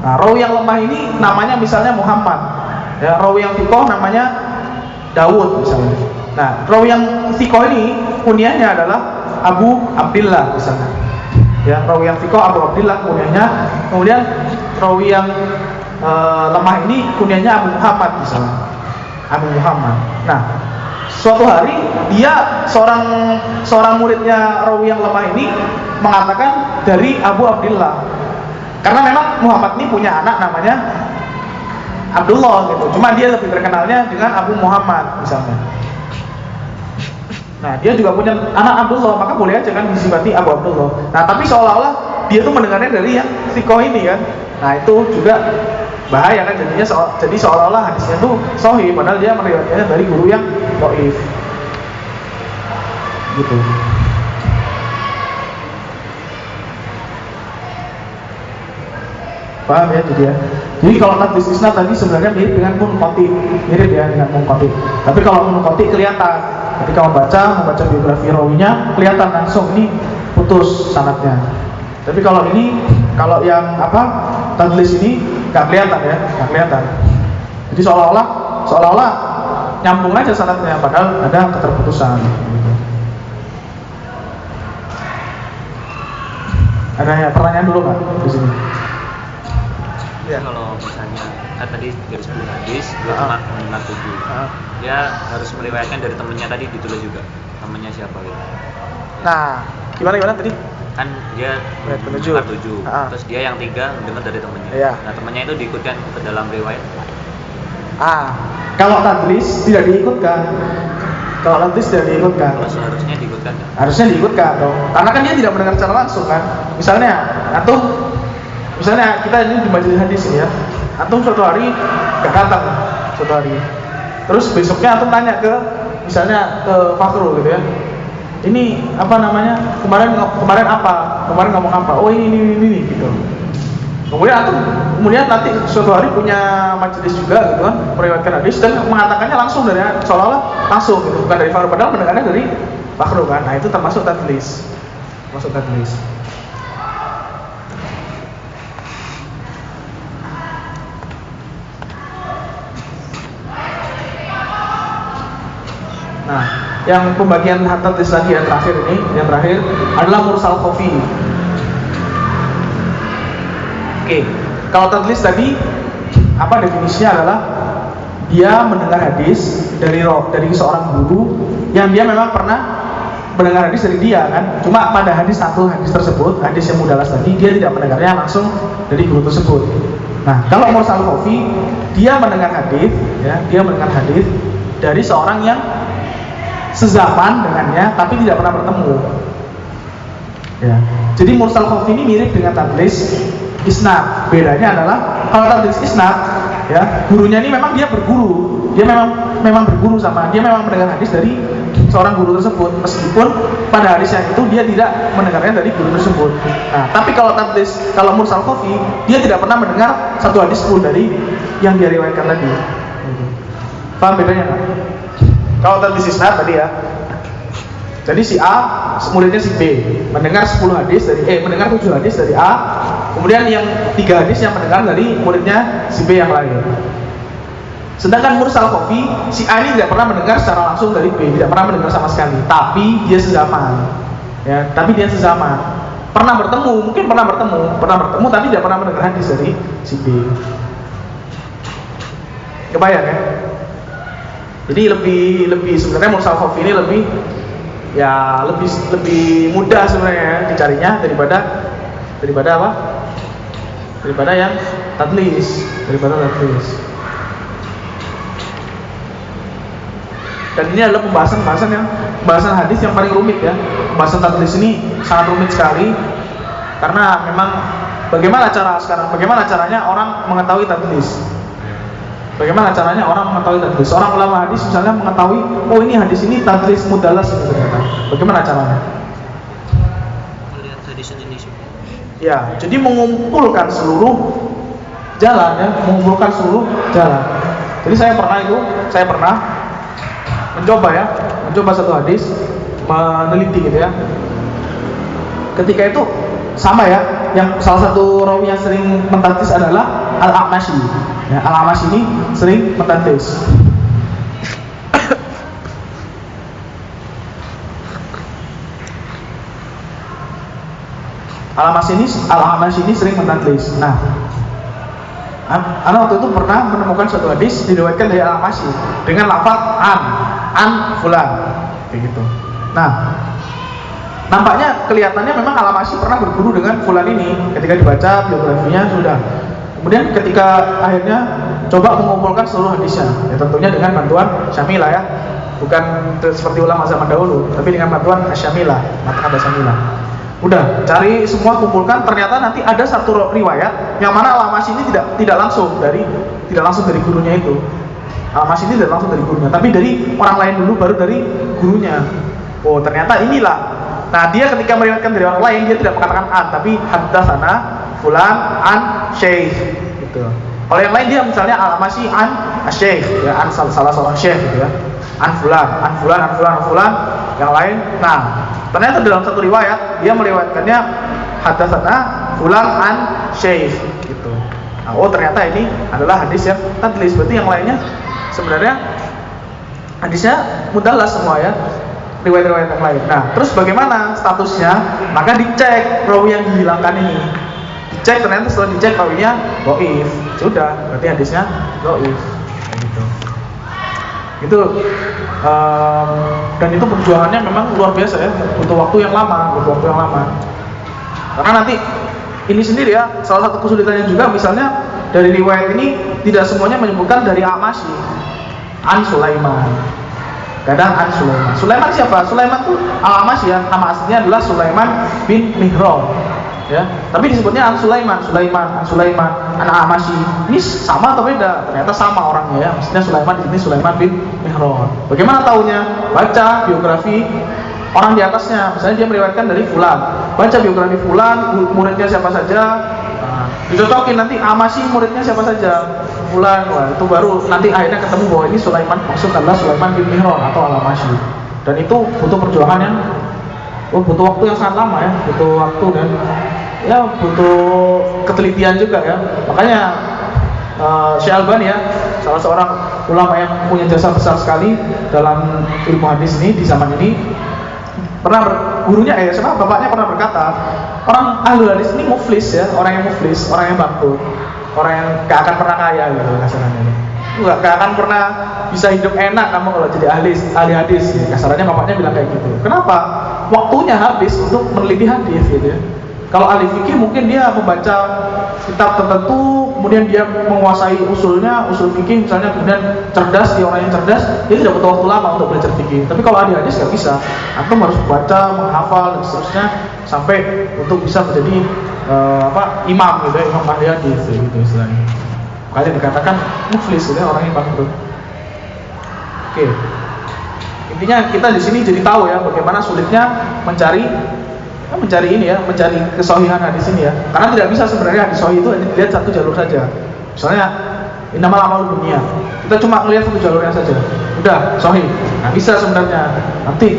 Nah rawi yang lemah ini namanya misalnya Muhammad ya, rawi yang thiqah namanya Dawud misalnya. Nah, rawi yang thiqah ini kunyahnya adalah Abu Abdillah misalnya. Ya, rawi yang thiqah Abu Abdillah kunyahnya. Kemudian rawi yang lemah ini kunyahnya Abu Muhammad misalnya. Abu Muhammad. Nah, suatu hari dia seorang muridnya rawi yang lemah ini mengatakan dari Abu Abdillah. Karena memang Muhammad ini punya anak namanya Abdullah gitu. Cuma dia lebih terkenalnya dengan Abu Muhammad misalnya. Nah, dia juga punya anak Abdullah, maka boleh aja kan disifati Abu Abdullah. Nah, tapi seolah-olah dia tuh mendengarnya dari yang thiqah ini kan. Nah, itu juga bahaya kan jadinya. Jadi seolah-olah hadisnya tuh sahih padahal dia meriwayatkannya dari guru yang dhaif. Gitu. Paham ya jadi ya. Jadi kalau tadlis isnad tadi sebenarnya mirip dengan munqati, mirip ya dengan munqati. Tapi kalau munqati kelihatan ketika membaca biografi rawinya kelihatan langsung ini putus sanadnya. Tapi kalau ini, kalau yang tadlis ini nggak kelihatan ya, nggak kelihatan. Jadi seolah-olah nyambung aja sanadnya padahal ada keterputusan. Gitu. Ada pertanyaan dulu nggak di sini? Ya. Kalau misalnya tadi dari 10 hadis dia cuma mendengar 7. Dia harus meriwayatkan dari temannya tadi ditulis juga. Temannya siapa gitu. Nah, gimana tadi? Kan dia mendengar 7. Terus dia yang 3 mendengar dari temannya. Iya. Nah, temannya itu diikutkan ke dalam riwayat. Kalau tadlis tidak diikutkan. Kalau tadlis tidak diikutkan. Kalau seharusnya diikutkan kan? Harusnya diikutkan dong. Karena kan dia tidak mendengar secara langsung kan. Misalnya kita ini di majelis hadis ya. Antum suatu hari gak datang suatu hari. Terus besoknya antum tanya ke misalnya ke Fakhrul gitu ya. Ini apa namanya? Kemarin apa? Kemarin ngomong apa? Oh ini gitu. Kemudian nanti suatu hari punya majelis juga gitu kan, meriwayatkan hadis dan mengatakannya langsung dari seolah-olah langsung gitu, bukan dari Fakhrul, padahal mendengarnya dari Fakhrul kan. Nah, itu termasuk tadlis. Nah, yang pembagian tadlis lagi yang terakhir adalah mursal khafi. Oke, kalau tadlis tadi apa definisinya adalah dia mendengar hadis dari seorang guru yang dia memang pernah mendengar hadis dari dia kan. Cuma pada hadis tersebut, hadis yang mudalas tadi dia tidak mendengarnya langsung dari guru tersebut. Nah, kalau mursal khafi dia mendengar hadis dari seorang yang sezaman dengannya tapi tidak pernah bertemu. Ya. Jadi mursal khafi ini mirip dengan tadlis isnad. Bedanya adalah kalau tadlis isnad ya, gurunya ini memang dia berguru. Dia memang berguru sama, dia memang mendengar hadis dari seorang guru tersebut meskipun pada hadisnya itu dia tidak mendengarnya dari guru tersebut. Nah, tapi kalau mursal khafi dia tidak pernah mendengar satu hadis pun dari yang dia riwayatkan tadi. Paham bedanya nggak? Kalau tadlis isnad tadi ya. Jadi si A, muridnya si B, mendengar 7 hadis dari A, kemudian yang 3 hadis yang mendengar dari muridnya si B yang lain. Sedangkan mursal khafi, si A ini tidak pernah mendengar secara langsung dari B, tidak pernah mendengar sama sekali, tapi dia sezaman. Ya, Pernah bertemu, tapi tidak pernah mendengar hadis dari si B. Kebayang ya? Jadi lebih sebenarnya mursal khafi ini lebih mudah sebenarnya dicarinya daripada apa? Daripada yang tadlis, Dan ini adalah pembahasan hadis yang paling rumit ya. Pembahasan tadlis ini sangat rumit sekali karena memang bagaimana caranya orang mengetahui tadlis? Bagaimana caranya orang mengetahui tadlis? Seorang ulama hadis misalnya mengetahui, oh ini hadis ini tadlis mudalas ternyata. Bagaimana caranya? Melihat hadis ini. Ya, jadi mengumpulkan seluruh jalan. Jadi saya pernah mencoba satu hadis, meneliti gitu ya. Ketika itu sama ya, yang salah satu rawi yang sering mentadlis adalah Al-A'mashi. Ya, Al-A'mashi ini sering mentadlis. Al-A'mashi ini sering mentadlis. Nah, ana waktu itu pernah menemukan suatu hadis diriwayatkan dari Al-A'mashi dengan lafaz an fulan, begitu. Nah, nampaknya kelihatannya memang Al-A'mashi pernah berguru dengan fulan ini. Ketika dibaca biografinya sudah. Kemudian ketika akhirnya coba mengumpulkan seluruh hadisnya, ya tentunya dengan bantuan Syamilah ya, bukan seperti ulama zaman dahulu, tapi dengan bantuan Syamilah, matan Syamilah. Udah cari semua, kumpulkan, ternyata nanti ada satu riwayat yang mana Al-A'mashi ini tidak langsung dari gurunya itu. Al-A'mashi ini tidak langsung dari gurunya, tapi dari orang lain dulu baru dari gurunya. Oh ternyata inilah. Nah dia ketika meriwayatkan dari orang lain dia tidak mengatakan an, tapi haddatsana fulan an syekh gitu. Kalau yang lain dia misalnya Al-A'mashi an syekh ya, an salah seorang syekh gitu ya. An fulan yang lain. Nah, ternyata dalam satu riwayat dia meriwayatkannya haddatsana fulan an syekh gitu. Nah, oh ternyata ini adalah hadis yang tadlis, berarti yang lainnya sebenarnya hadisnya mudalas semua ya, riwayat-riwayat yang lain. Nah, terus bagaimana statusnya maka dicek rawi yang dihilangkan ini. Dicek, ternyata setelah dicek rawinya dhaif. Sudah, berarti hadisnya dhaif. Gitu. Itu dan itu perjuangannya memang luar biasa ya, butuh waktu yang lama. Karena nanti ini sendiri ya, salah satu kesulitannya juga misalnya dari riwayat ini tidak semuanya menyebutkan dari A'masy, an Sulaiman. Kadang an Sulaiman. Sulaiman siapa? Sulaiman itu Al-A'masy ya, nama aslinya adalah Sulaiman bin Mihran. Ya, tapi disebutnya an Sulaiman, an A'masy. Ini sama atau beda? Ternyata sama orangnya ya. Maksudnya Sulaiman di sini Sulaiman bin Mihran. Bagaimana taunya? Baca biografi orang di atasnya. Misalnya dia meriwayatkan dari fulan. Baca biografi fulan, muridnya siapa saja. Dicocokin nanti A'masy muridnya siapa saja. Fulan. Wah, itu baru nanti akhirnya ketemu bahwa ini Sulaiman maksud adalah Sulaiman bin Mihran atau Al-A'masy. Dan itu butuh perjuangan yang butuh waktu yang sangat lama ya, butuh waktu dan ya butuh ketelitian juga ya. Makanya Syekh Albani ya, salah seorang ulama yang punya jasa besar sekali dalam ilmu hadis ini di zaman ini, gurunya bapaknya pernah berkata, orang ahlul hadis ini muflis ya, orang yang muflis, orang yang bangkrut, orang yang gak akan pernah kaya gitu kasarnya. Gak akan pernah bisa hidup enak kamu kalau jadi ahli hadis ya. Kasarannya bapaknya bilang kayak gitu. Kenapa? Waktunya habis untuk meneliti hadis gitu ya. Kalau ahli fikih mungkin dia membaca kitab tertentu, kemudian dia menguasai usul fikih misalnya, kemudian cerdas, dia orang yang cerdas, dia tidak butuh waktu lama untuk belajar fikih. Tapi kalau ahli hadis nggak bisa, antum harus baca, menghafal dan seterusnya sampai untuk bisa menjadi imam gitu ya, imam ahli hadis gitu istilahnya. Makanya dikatakan muflis gitu ya, orang yang bangkrut. Oke. Intinya kita di sini jadi tahu ya bagaimana sulitnya mencari kesahihan hadis ini ya. Karena tidak bisa sebenarnya hadis sahih itu hanya dilihat satu jalur saja. Misalnya innamal a'malu binniyat. Kita cuma melihat satu jalurnya saja. Udah sahih. Nah, bisa sebenarnya. Nanti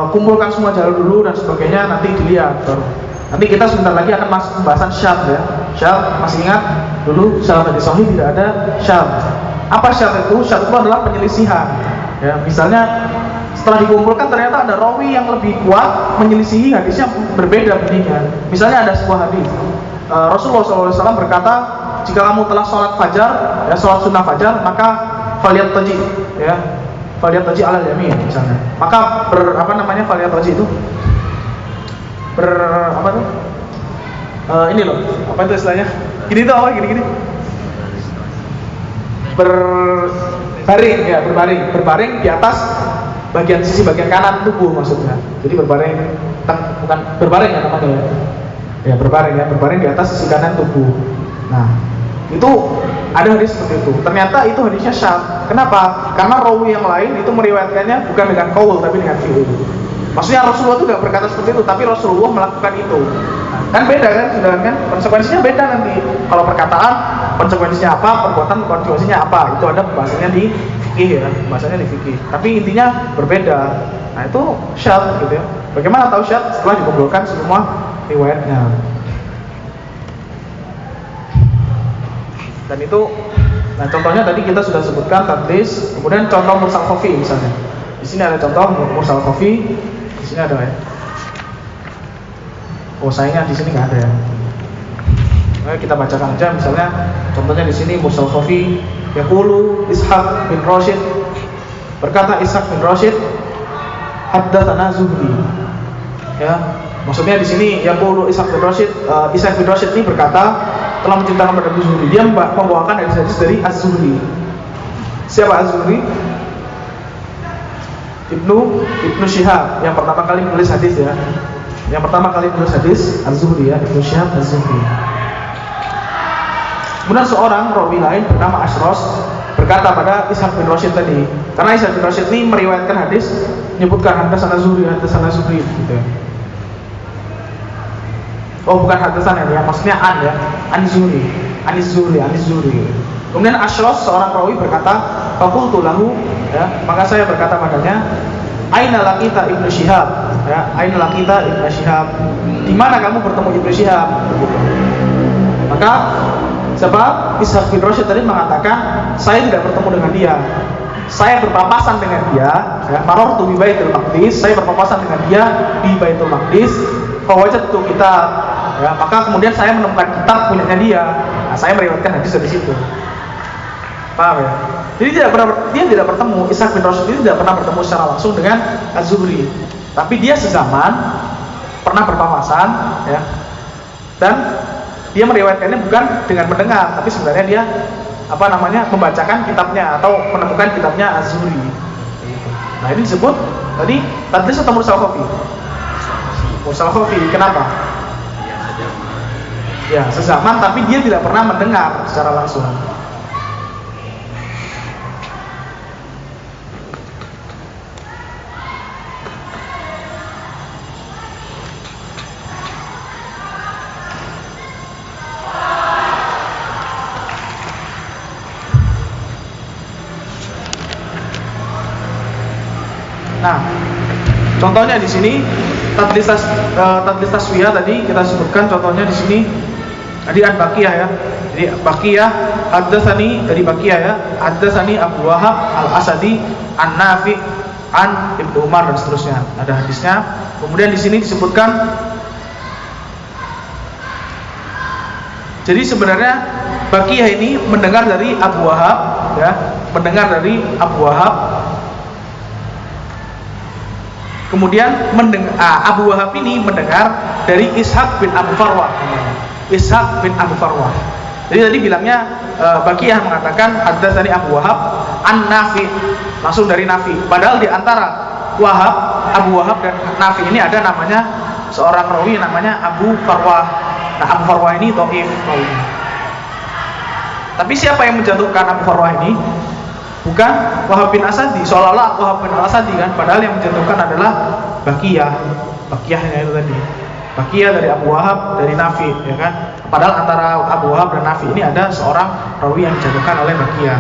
kumpulkan semua jalur dulu dan sebagainya, nanti dilihat baru. Nanti kita sebentar lagi akan masuk pembahasan syadz ya. Syadz, masih ingat dulu syarat hadis sahih tidak ada syadz. Apa syadz itu? Syadz itu adalah penyelisihan. Ya, misalnya setelah dikumpulkan ternyata ada rawi yang lebih kuat menyelisihi hadisnya berbeda bunyinya. Misalnya ada sebuah hadis Rasulullah SAW berkata, jika kamu telah sholat fajar, ya sholat sunnah fajar, maka falyattaji, ya falyattaji alal yamin misalnya. Maka falyattaji itu ini loh, apa itu istilahnya? Gini tuh apa? Gini. Berbaring di atas sisi bagian kanan tubuh maksudnya. Jadi berbaring ya namanya. Ya berbaring di atas sisi kanan tubuh. Nah, itu ada hadis seperti itu. Ternyata itu hadisnya syadz. Kenapa? Karena rawi yang lain itu meriwayatkannya bukan dengan qaul tapi dengan fi'il. Maksudnya Rasulullah itu tidak berkata seperti itu, tapi Rasulullah melakukan itu. Nah, kan beda kan, sudah kan? Konsekuensinya beda nanti. Kalau perkataan, konsekuensinya apa? Perbuatan, konsekuensinya apa? Itu ada bahasanya di fikih ya, bahasanya di fikih. Tapi intinya berbeda. Nah itu syadz gitu ya. Bagaimana tahu syadz? Setelah dikumpulkan semua riwayatnya. Dan itu, nah contohnya tadi kita sudah sebutkan tadlis, kemudian contoh mursal khafi misalnya. Di sini ada contoh mursal khafi. Di sini ada ya. Oh sayangnya di sini nggak ada ya. Nah, kita bacakan aja misalnya. Contohnya di sini mursal khafi. Yaqulu Ishaq bin Rashid, berkata Ishaq bin Rashid, haddatsana Zuhri. Ya, maksudnya di sini yaqulu Ishaq bin Rashid ini berkata telah menceritakan pada Zuhri. Dia membawakan hadis-hadis dari Az-Zuhri. Siapa Az-Zuhri? Ibnu Syihab yang pertama kali menulis hadis ya. Yang pertama kali menulis hadis Az-Zuhri ya, Ibnu Syihab Az-Zuhri. Kemudian seorang rawi lain bernama Ashros berkata pada Ishaq bin Rashid tadi. Karena Ishaq bin Rashid ini meriwayatkan hadis, menyebutkan haddatsana Zuhri gitu ya. Oh bukan haddatsana ya, maksudnya an ya, Anis Zuhri. Kemudian Ashros seorang rawi berkata, faqultu lahu, ya, maka saya berkata padanya, aina laqita Ibnu Syihab, ya, di mana kamu bertemu Ibnu Syihab? Maka sebab Ishaq bin Rashid tadi mengatakan, saya tidak bertemu dengan dia, saya berpapasan dengan dia, ya, marartu bi Baitul Maqdis, saya berpapasan dengan dia di Baitul Maqdis, fawajadtu kitab, ya, maka kemudian saya menemukan kitab punyanya dia. Nah, saya meriwayatkan hadis dari situ. Paham ya? Jadi dia tidak bertemu, Ishaq bin Rasyid ini tidak pernah bertemu secara langsung dengan Az-Zuhri. Tapi dia sezaman, pernah berpapasan, ya. Dan dia meriwayatkannya bukan dengan mendengar, tapi sebenarnya dia membacakan kitabnya atau menemukan kitabnya Az-Zuhri. Nah, ini disebut tadi tadlis atau mursal khafi? Mursal khafi. Kenapa? Ya, sezaman tapi dia tidak pernah mendengar secara langsung. Nah, contohnya di sini tadlis taswiyah tadi kita sebutkan contohnya di sini tadi Baqiyah ya. Jadi Baqiyah haddatsani dari Baqiyah ya, haddatsani Abu Wahab Al-Asadi An-Nafi an Ibnu Umar dan seterusnya. Ada hadisnya. Kemudian di sini disebutkan jadi sebenarnya Baqiyah ini mendengar dari Abu Wahab ya, mendengar dari Abu Wahab. Kemudian Abu Wahab ini mendengar dari Ishaq bin Abu Farwah. Ishaq bin Abu Farwah. Jadi tadi bilangnya Baqiyah mengatakan haddatsani Abu Wahab An-Nafi, langsung dari Nafi. Padahal di antara Abu Wahab dan Nafi ini ada namanya seorang rawi namanya Abu Farwah. Nah, Abu Farwah ini dhaif rawinya. Tapi siapa yang menjatuhkan Abu Farwah ini? Bukan Wahab bin Asadi, seolah-olah Wahab bin Asadi kan, padahal yang menjatuhkan adalah Baqiyahnya itu tadi. Baqiyah dari Abu Wahab dari Nafi, ya kan? Padahal antara Abu Wahab dan Nafi ini ada seorang rawi yang dijatuhkan oleh Baqiyah.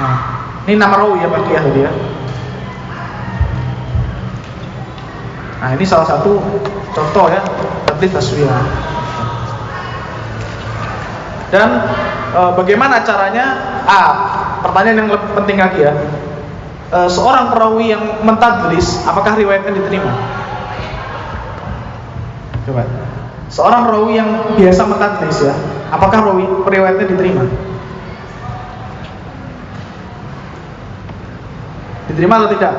Nah, ini nama rawi ya Baqiyah tadi ya. Nah, ini salah satu contoh ya tadlis taswiyah. Dan bagaimana caranya? Pertanyaan yang lebih penting lagi ya. Seorang perawi yang mentadlis, apakah riwayatnya diterima? Coba. Seorang perawi yang biasa mentadlis ya, apakah riwayatnya diterima? Diterima atau tidak?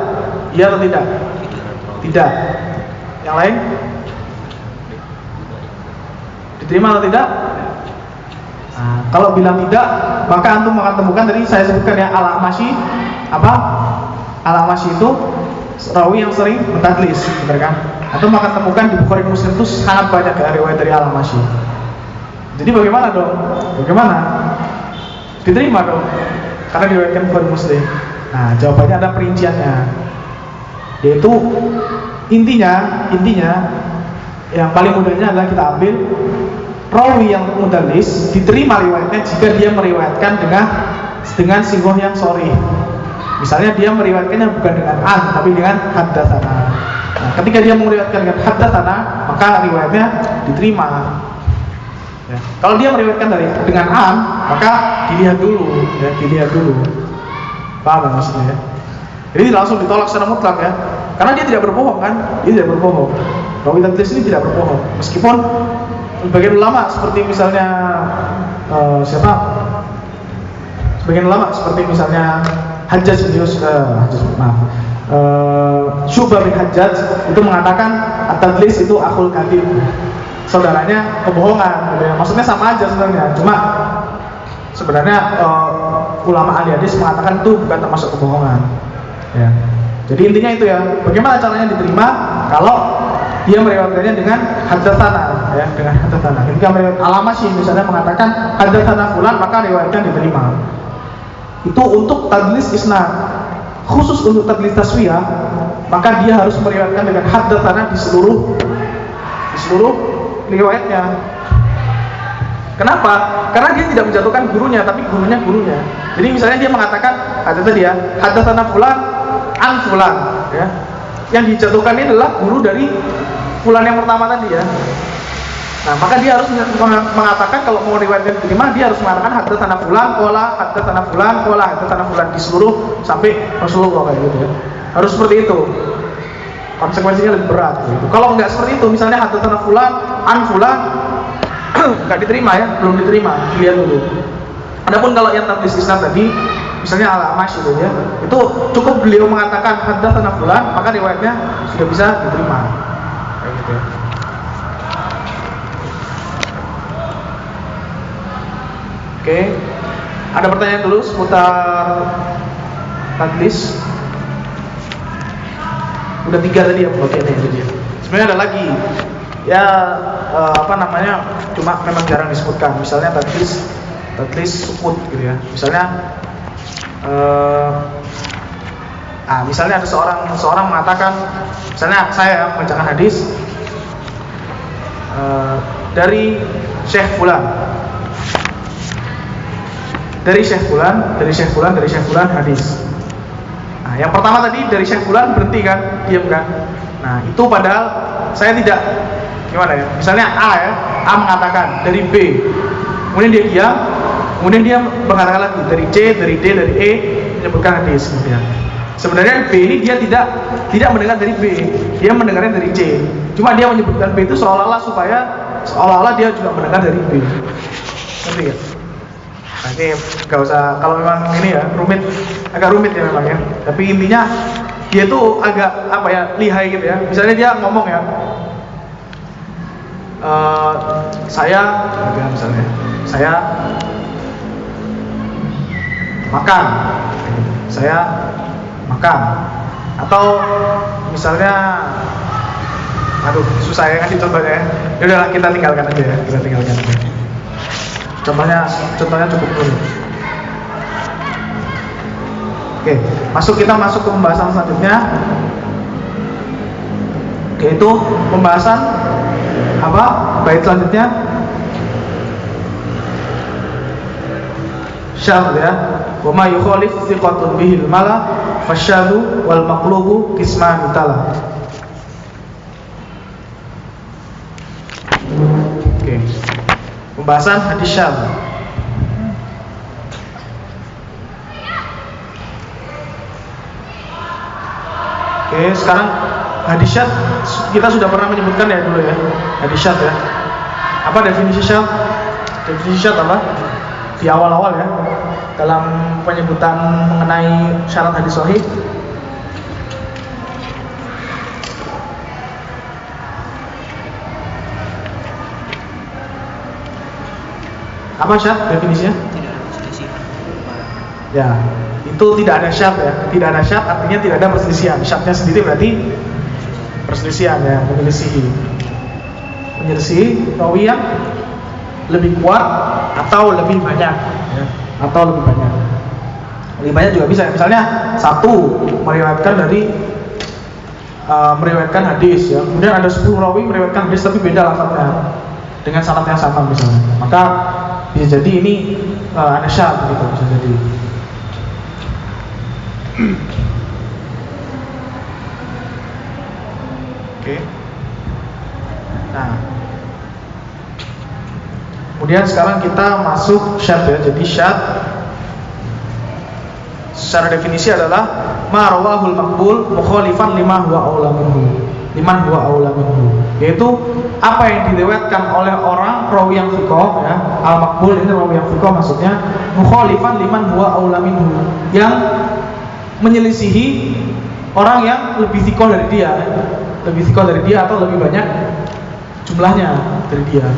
Iya atau tidak? Tidak. Yang lain? Diterima atau tidak? Nah, kalau bilang tidak, maka antum akan temukan tadi saya sebutkan ya Al-A'mashi. Apa? Al-A'mashi itu rawi yang sering mentadlis, benar kan? Antum akan temukan di Bukhari Muslim itu sangat banyak ya riwayat dari Al-A'mashi. Jadi bagaimana dong? Bagaimana? Diterima dong, karena diriwayatkan Bukhari Muslim. Nah, jawabannya ada perinciannya, yaitu intinya yang paling mudahnya adalah kita ambil rawi yang mudallis diterima riwayatnya jika dia meriwayatkan dengan singgoh yang sharih. Misalnya dia meriwayatkannya bukan dengan an tapi dengan haddatsana. Nah, ketika dia meriwayatkan dengan haddatsana, maka riwayatnya diterima. Ya. Kalau dia meriwayatkan dengan an, maka dilihat dulu. Paham maksudnya ya? Jadi langsung ditolak secara mutlak ya. Karena dia tidak berbohong kan? Dia tidak berbohong. Rawi tadlis ini tidak berbohong. Meskipun sebagian ulama seperti misalnya sebagian ulama seperti misalnya Hajjaj bin Yusuf, Syu'bah bin Hajjaj itu mengatakan at-tadlis itu akhul kadhib, saudaranya kebohongan gitu ya. Maksudnya sama aja sebenarnya, cuma sebenarnya ulama ahli hadis mengatakan itu bukan termasuk kebohongan ya. Jadi intinya itu ya, bagaimana caranya diterima kalau dia meriwayatkannya dengan haddatsana ya, dengan haddatsana. Ketika meriwayat Al-A'mashi misalnya mengatakan haddatsana fulan, maka riwayatnya diterima. Itu untuk tadlis isnad. Khusus untuk tadlis taswiyah, maka dia harus meriwayatkan dengan haddatsana di seluruh riwayatnya. Kenapa? Karena dia tidak menjatuhkan gurunya, tapi gurunya. Jadi misalnya dia mengatakan ada tadi ya, haddatsana fulan an fulan ya. Yang dijatuhkan ini adalah guru dari fulan yang pertama tadi ya. Nah, maka dia harus mengatakan kalau mau riwayatkan diterima, dia harus mengatakan haddatsana fulan qala haddatsana fulan qala haddatsana fulan di seluruh sampai Rasulullah kayak gitu ya. Harus seperti itu. konsekuensinya lebih berat gitu. Kalau nggak seperti itu, misalnya hadatsana fulan an fulan nggak diterima ya, belum diterima, dilihat dulu. Adapun kalau yang tadlis isnad tadi, misalnya Al-Amash itu ya, itu cukup beliau mengatakan hadatsana fulan, maka riwayatnya sudah bisa diterima. Kayak gitu ya. Oke. Ada pertanyaan dulu seputar tadlis? Udah 3 tadi ya pembagiannya itu dia. Sebenarnya ada lagi. Ya cuma memang jarang disebutkan. Misalnya tadlis sukut gitu ya. Misalnya misalnya ada seorang mengatakan, misalnya saya membacakan hadis dari Syekh Fulan. Dari Syekh Fulan hadis. Nah, yang pertama tadi dari Syekh Fulan berhenti kan, diam kan. Nah, itu padahal saya tidak gimana ya. Misalnya A mengatakan dari B. Kemudian dia diam, kemudian dia mengatakan lagi dari C, dari D, dari E, menyebutkan hadis kemudian. Sebenarnya B ini dia tidak mendengar dari B, dia mendengarnya dari C. Cuma dia menyebutkan B itu seolah-olah dia juga mendengar dari B. Ngerti ya? Nah, ini gak usah, kalau memang ini ya agak rumit ya memang ya. Tapi intinya dia tuh agak lihai gitu ya. Misalnya dia ngomong ya, saya makan, atau misalnya, susah ya ngasih contohnya ya. Yaudahlah kita tinggalkan aja ya, Contohnya cukup dulu. Oke, kita masuk ke pembahasan selanjutnya, yaitu pembahasan bait selanjutnya, syadz ya. Wa ma yukhalif thiqatun bihil mala fasyadzu wal maqlubu qisman tala. Oke. Pembahasan hadis syadz. Oke, sekarang hadis syadz kita sudah pernah menyebutkan ya dulu ya. Hadis syadz ya. Apa definisi syadz? Definisi syadz apa? Di awal-awal ya, dalam penyebutan mengenai syarat hadis sahih. Apa syadz definisinya? Tidak ada perselisihan. Ya, itu tidak ada syadz ya. Tidak ada syadz artinya tidak ada perselisihan. Syadznya sendiri berarti perselisihan ya, menyelisihi rawi yang lebih kuat atau lebih banyak ya. Lebih banyak juga bisa. Misalnya satu meriwayatkan hadis ya. Kemudian ada 10 rawi meriwayatkan hadis tapi beda lafadznya dengan sanad yang sama misalnya. Maka bisa jadi ini ada syadz gitu, bisa jadi. Oke. Nah, kemudian sekarang kita masuk syadz ya. Jadi syadz secara definisi adalah ma rawahul maqbul mukhalifan liman huwa aula minhu. Yaitu apa yang diriwayatkan oleh orang rawi yang thiqah ya. Al maqbul ini rawi yang thiqah maksudnya, mukhalifan liman huwa aula minhu, yang menyelisihi orang yang lebih thiqah dari dia atau lebih banyak jumlahnya dari dia.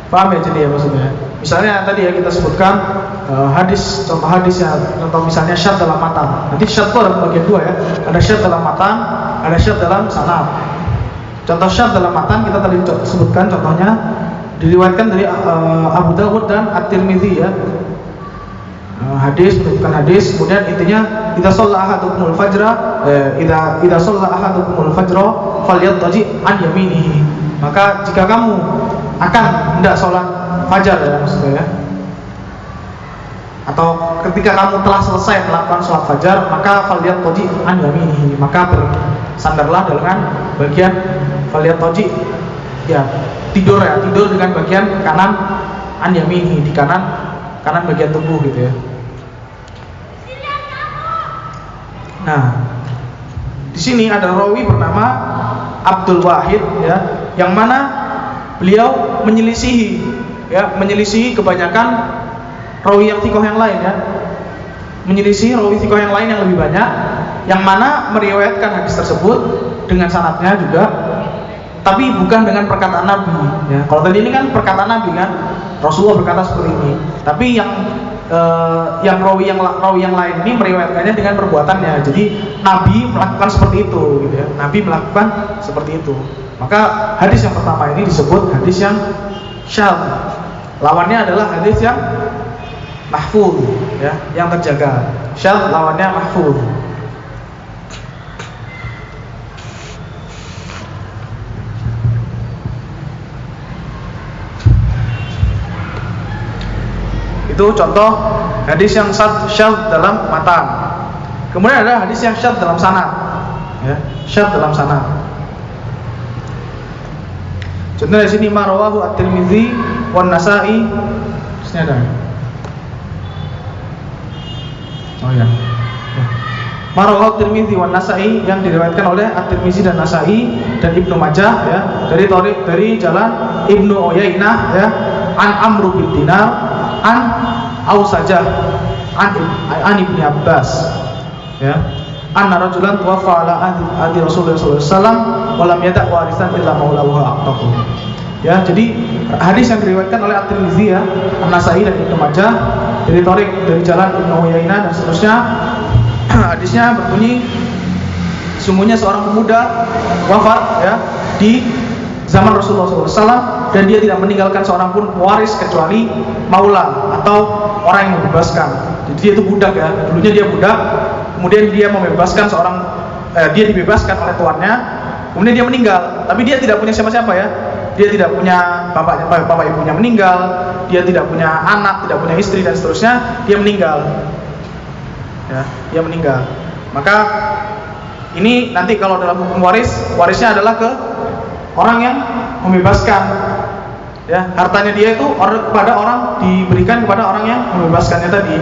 Paham ya jadi ya maksudnya? Misalnya tadi ya kita sebutkan contoh misalnya syadz dalam matan. Nanti syadz itu ada bagian dua ya. Ada syadz dalam matan, ada syadz dalam sanad. Contoh syadz dalam matan kita tadi sebutkan contohnya diriwayatkan dari Abu Dawud dan At-Tirmidzi ya. Menyebutkan hadis, kemudian intinya idza shalla ahadukumul fajra falyattaji an yaminihi. Maka jika kamu akan hendak sholat fajar ya maksudnya ya, atau ketika kamu telah selesai melakukan sholat fajar, maka falyattaji an yaminihi, maka bersandarlah dengan bagian Faliat toji, ya tidur dengan bagian kanan, an yamini, di kanan bagian tubuh gitu ya. Nah, di sini ada rawi bernama Abdul Wahid ya, yang mana beliau menyelisihi kebanyakan rawi yang thiqah yang lain ya. Menyelisihi rawi thiqah yang lain yang lebih banyak, yang mana meriwayatkan hadis tersebut dengan sanadnya juga, tapi bukan dengan perkataan Nabi ya. Kalau tadi ini kan perkataan Nabi kan, Rasulullah berkata seperti ini. Tapi yang rawi yang lain ini meriwayatkannya dengan perbuatannya. Jadi Nabi melakukan seperti itu gitu ya. Nabi melakukan seperti itu. Maka hadis yang pertama ini disebut hadis yang syadz. Lawannya adalah hadis yang mahfuz ya, yang terjaga. Syadz lawannya mahfuz. Itu contoh hadis yang syadz dalam matan. Kemudian ada hadis yang syadz dalam sanad ya, syadz dalam sanad. Contoh di sini marawahu at-Tirmidzi wan Nasa'i. Sini ada. Oh ya. Marawahu at-Tirmidzi wan Nasa'i, yang diriwayatkan oleh at-Tirmidzi dan Nasa'i dan Ibnu Majah ya, dari jalan Ibnu Uyainah ya, an Amr bin Dinar, an Ausajah, an Ibnu Abbas ya, anna rajulan tuwaffa ala ahdi Rasulullah sallallahu alaihi wasallam wa lam yada' warisan illa maulahu aqtahu. Ya, jadi hadis yang diriwayatkan oleh At-Tirmidzi ya, An-Nasa'i dan Ibnu Majah dari jalan Ibnu Uyainah dan seterusnya. Hadisnya berbunyi, sungguhnya seorang pemuda wafat ya di zaman Rasulullah SAW, dan dia tidak meninggalkan seorang pun waris kecuali maula atau orang yang membebaskan. Jadi dia itu budak ya, dulunya dia budak, kemudian dia membebaskan dia dibebaskan oleh tuannya, kemudian dia meninggal, tapi dia tidak punya siapa-siapa ya. Dia tidak punya bapak ibunya meninggal, dia tidak punya anak, tidak punya istri dan seterusnya, dia meninggal. Ya, dia meninggal. Maka ini nanti kalau dalam hukum warisnya adalah ke orang yang membebaskan. Ya, hartanya dia itu diberikan kepada orang yang membebaskannya tadi.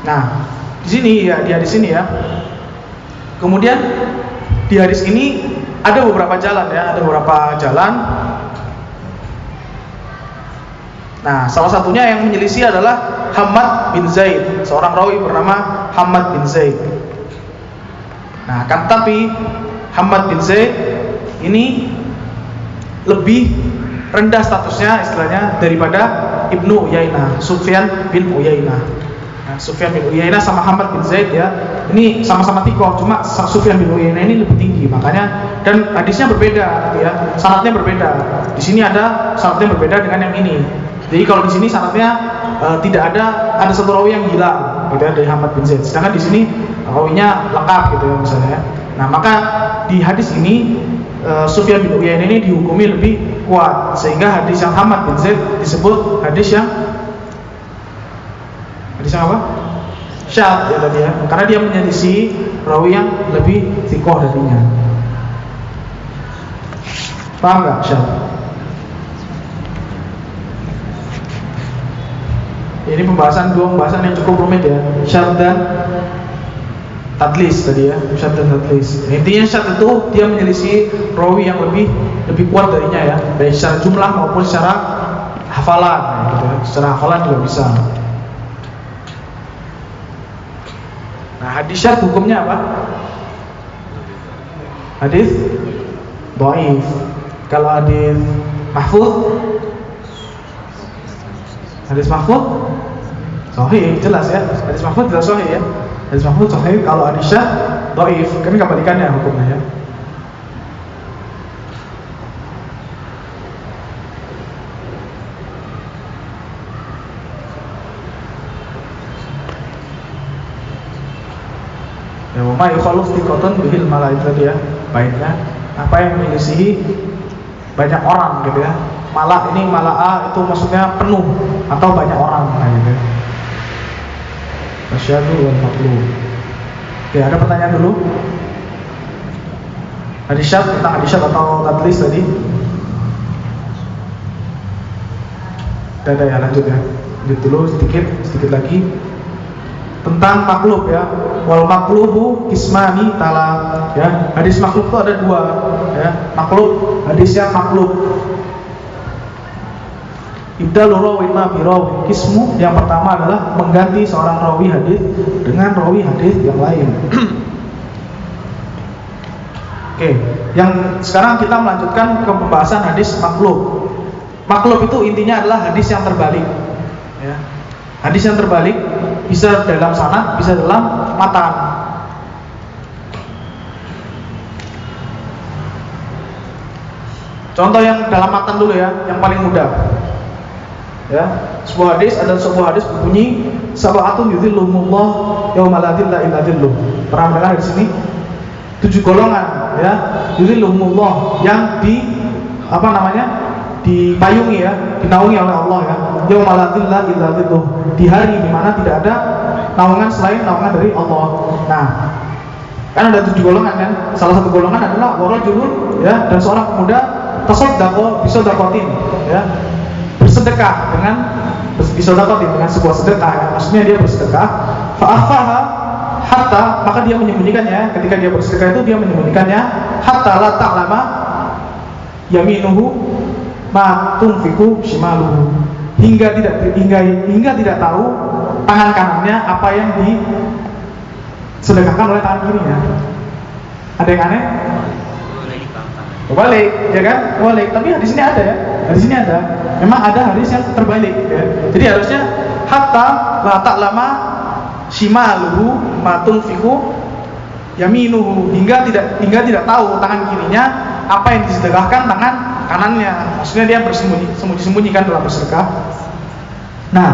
Nah, di sini ya, di sini ya. Kemudian di hadis ini ada beberapa jalan ya, Nah, salah satunya yang menyelisih adalah Hammad bin Zaid, seorang rawi bernama Hammad bin Zaid. Nah, tapi Hammad bin Zaid ini lebih rendah statusnya istilahnya daripada Ibnu Uyainah, Sufyan bin Uyainah. Nah, Sufyan bin Uyainah sama Hammad bin Zaid ya, ini sama-sama thiqah, cuma Sufyan bin Uyainah ini lebih tinggi, makanya, dan hadisnya berbeda gitu ya, sanadnya berbeda. Di sini ada sanadnya berbeda dengan yang ini. Jadi kalau di sini sanadnya tidak ada satu rawi yang hilang gitu ya, dari Hammad bin Zaid. Sedangkan di sini rawinya lengkap gitu ya misalnya. Nah, maka di hadis ini Sufyan bin Uyainah ini dihukumi lebih kuat, sehingga hadis yang Hammad bin Zaid disebut hadis yang apa? Syadz ya tadi ya, karena dia menyelisih rawi yang lebih thiqah darinya. Paham nggak syadz? Ini dua pembahasan yang cukup rumit ya, syadz dan tadlis tadi ya, syadz dan tadlis. Intinya syadz itu dia menyelisih rawi yang lebih kuat darinya ya, baik secara jumlah maupun secara hafalan gitu ya. Secara hafalan juga bisa. Nah, hadis syadz hukumnya apa? Hadis dhaif. Kalau hadis mahfuz, sahih, jelas ya. Hadis mahfuz jelas sahih ya. Hadis mahfuz sahih, kalau hadis syadz dhaif, kan kebalikannya hukumnya ya. Ya, ma yukhalif thiqatan bihil malaik tadi ya. Baiknya apa yang menyelisihi banyak orang gitu ya. Mala'a itu maksudnya penuh atau banyak orang gitu. Masyadu wal maqlub. Oke, ada pertanyaan dulu? Hadis syadz, tentang hadis syadz atau tadlis tadi. Ada ya, lanjut ya. Lanjut dulu sedikit lagi tentang maklub ya. Wal maklubu ismani tala ya. Hadis maklub itu ada dua ya. Maklub, hadis yang maklub. Ibdalu rawin ma bi rawin. Kismu yang pertama adalah mengganti seorang rawi hadis dengan rawi hadis yang lain. Oke, yang sekarang kita melanjutkan ke pembahasan hadis maklub. Maklub itu intinya adalah hadis yang terbalik ya. Hadis yang terbalik bisa dalam sanad, bisa dalam matan. Contoh yang dalam matan dulu ya, yang paling mudah ya. Sebuah hadis berbunyi sab'atun yudhilluhumullah yauma la dhilla illa dhilluh. Pernah dengar di sini? 7 golongan ya, yudhilluhumullah, yang dipayungi ya, dinaungi oleh Allah ya. Yauma la dhilla illa dhilluh, di hari di mana tidak ada naungan selain naungan dari Allah. Nah, kan ada 7 golongan kan. Salah satu golongan adalah warajulun ya, dan seorang pemuda tasaddaqa bisadaqatin ya, bersedekah dengan bisadaqatin, dengan sebuah sedekah ya. Maksudnya dia bersedekah fa akhfaha hatta, maka dia menyembunyikannya. Ketika dia bersedekah itu dia menyembunyikannya hatta la ta'lama yaminuhu ma tunfiqu shimaluhu, hingga tidak tahu tangan kanannya apa yang disedekahkan oleh tangan kirinya. Ada yang aneh? Balik, ya kan? Balik. Tapi hadis ini ada ya. Hadis ini ada. Memang ada hadis yang terbalik ya. Jadi harusnya hatta la ta'lama shimaluhu ma tunfiqu yaminuhu, hingga tidak tahu tangan kirinya apa yang disedekahkan tangan kanannya. Maksudnya dia sembunyikan dalam bersedekah. Nah,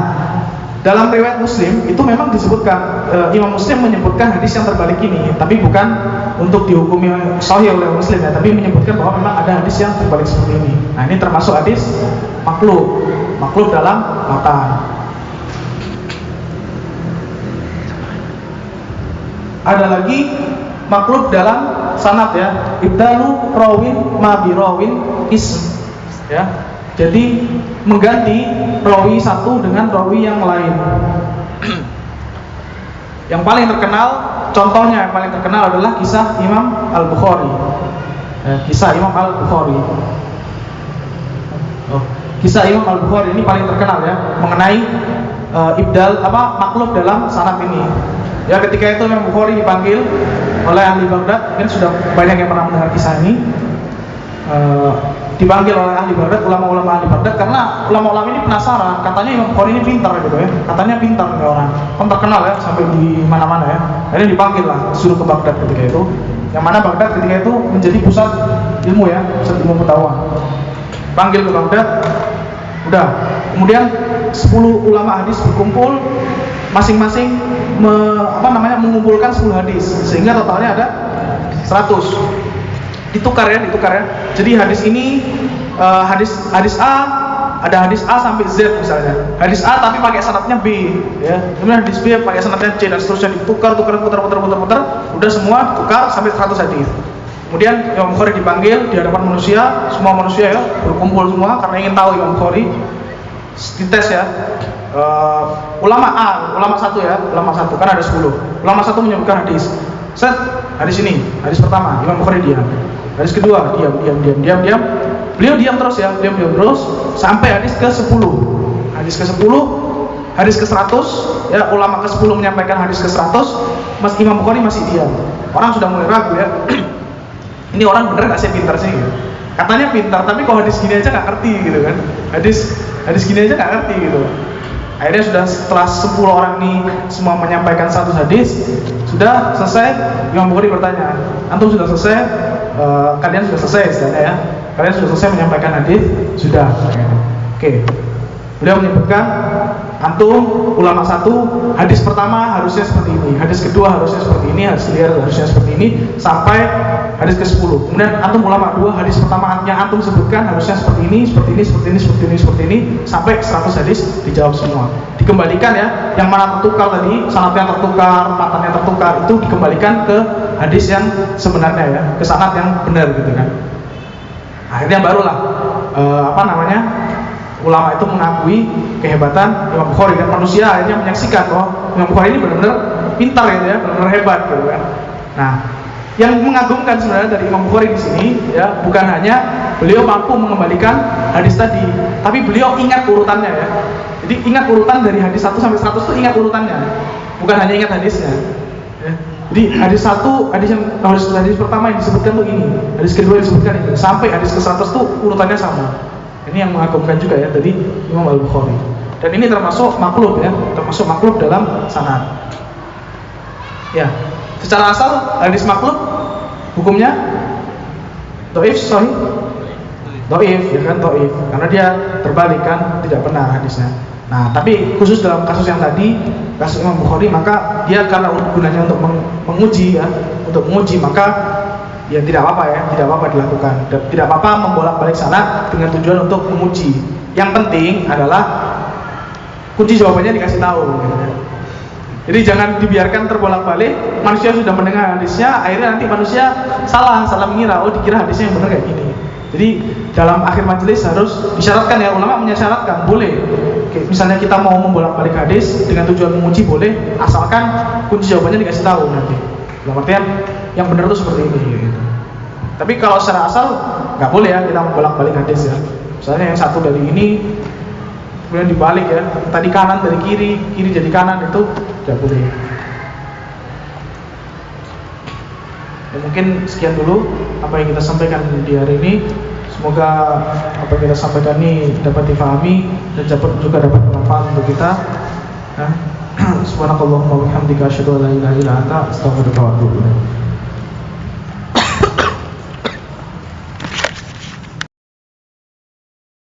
dalam riwayat Muslim itu memang disebutkan, Imam Muslim menyebutkan hadis yang terbalik ini, tapi bukan untuk dihukumi sahih oleh Muslim ya, tapi menyebutkan bahwa memang ada hadis yang terbalik seperti ini. Nah, ini termasuk hadis maklub dalam matan. Ada lagi maklub dalam sanad ya, ibdalu rawin ma bi rawin ism ya. Jadi mengganti rawi satu dengan rawi yang lain. Yang paling terkenal, contohnya yang paling terkenal adalah kisah Imam Al-Bukhari. Kisah Imam Al-Bukhari. Kisah Imam Al-Bukhari ini paling terkenal ya, mengenai maklub dalam sanad ini. Ya, ketika itu Imam Bukhari dipanggil oleh ahli Baghdad, mungkin sudah banyak yang pernah mendengar kisah ini. Dipanggil oleh ahli Baghdad, ulama-ulama ahli Baghdad, karena ulama-ulama ini penasaran, katanya Imam Bukhari ini pintar gitu ya, katanya pintar nih orang, kan terkenal ya sampai di mana-mana ya. Jadi dipanggil lah, suruh ke Baghdad ketika itu, yang mana Baghdad ketika itu menjadi pusat ilmu ya, pusat ilmu pengetahuan. Panggil ke Baghdad, udah, kemudian 10 ulama hadis berkumpul, masing-masing mengumpulkan 10 hadis, sehingga totalnya ada 100. Ditukar ya. Jadi hadis ini hadis A, ada hadis A sampai Z misalnya. Hadis A tapi pakai sanadnya B ya. Kemudian hadis B pakai sanadnya C dan seterusnya, ditukar, udah semua tukar sampai 100 hadis. Kemudian Imam Bukhari dipanggil di hadapan manusia, semua manusia ya, berkumpul semua karena ingin tahu Imam Bukhari. Dites ya. Ulama A, ulama satu kan ada 10. Ulama satu menyebutkan hadis. Hadis ini, hadis pertama, Imam Bukhari diam. Hadis kedua, diam. Beliau diam terus ya, diam terus sampai hadis ke-10. Hadis ke-10, hadis ke-100 ya, ulama ke-10 menyampaikan hadis ke-100, Mas Imam Bukhari masih diam. Orang sudah mulai ragu ya. Ini orang bener enggak sih pintar sih gitu. Katanya pintar, tapi kok hadis gini aja enggak ngerti gitu kan. Hadis gini aja enggak ngerti gitu. Akhirnya setelah 10 orang ini semua menyampaikan 100 hadis, sudah selesai. Imam Bukhari bertanya, antum sudah selesai? Kalian sudah selesai istilahnya ya. Kalian sudah selesai menyampaikan hadis? Sudah. Oke. Beliau menyebutkan, antum ulama satu, hadis pertama harusnya seperti ini, hadis kedua harusnya seperti ini, hadis ketiga harusnya seperti ini, sampai hadis ke-10. Kemudian antum ulama dua, hadis pertama yang antum sebutkan harusnya seperti ini, sampai 100 hadis dijawab semua. Dikembalikan ya, yang mana tertukar tadi, sanadnya tertukar, matanya tertukar, itu dikembalikan ke hadis yang sebenarnya ya, ke sanad yang benar gitu kan. Akhirnya barulah ulama itu mengakui kehebatan Imam Bukhari, dan manusia akhirnya menyaksikan bahwa Imam Bukhari ini benar-benar pintar gitu ya, benar-benar hebat gitu kan. Nah, yang mengagumkan sebenarnya dari Imam Bukhari di sini ya, bukan hanya beliau mampu mengembalikan hadis tadi, tapi beliau ingat urutannya ya. Jadi ingat urutan dari hadis 1 sampai 100 itu ingat urutannya, bukan hanya ingat hadisnya. Ya. Jadi hadis 1, hadis pertama yang disebutkan tuh ini, hadis kedua yang disebutkan ini, sampai hadis ke 100 tuh urutannya sama. Ini yang mengagumkan juga ya dari Imam Al-Bukhari. Dan ini termasuk maklub ya, termasuk maklub dalam sanad. Ya, secara asal hadis maklub hukumnya dhaif, sahih, dhaif ya kan, dhaif karena dia terbalik kan, tidak benar hadisnya. Nah, tapi khusus dalam kasus yang tadi, kasus Imam Bukhari, maka dia karena gunanya untuk menguji ya, maka ya tidak apa-apa dilakukan. Tidak apa-apa membolak-balik sanad dengan tujuan untuk menguji. Yang penting adalah kunci jawabannya dikasih tahu gitu ya. Jadi jangan dibiarkan terbolak-balik, manusia sudah mendengar hadisnya, akhirnya nanti manusia salah mengira, dikira hadisnya yang benar kayak gini. Jadi dalam akhir majelis harus disyaratkan ya, ulama menyasyaratkan, boleh. Misalnya kita mau membolak-balik hadis dengan tujuan menguji boleh, asalkan kunci jawabannya dikasih tahu nanti. Dalam artian yang benar itu seperti ini gitu. Tapi kalau secara asal nggak boleh ya kita membolak-balik hadis ya. Misalnya yang satu dari ini kemudian dibalik ya, tadi kanan dari kiri jadi kanan, itu nggak boleh. Ya, mungkin sekian dulu apa yang kita sampaikan di hari ini. Semoga apa yang kita sampaikan ini dapat difahami dan juga dapat bermanfaat untuk kita. Subhanakallahumma wa bihamdika asyhadu an la ilaha illa anta astaghfiruka wa atubu ilaik.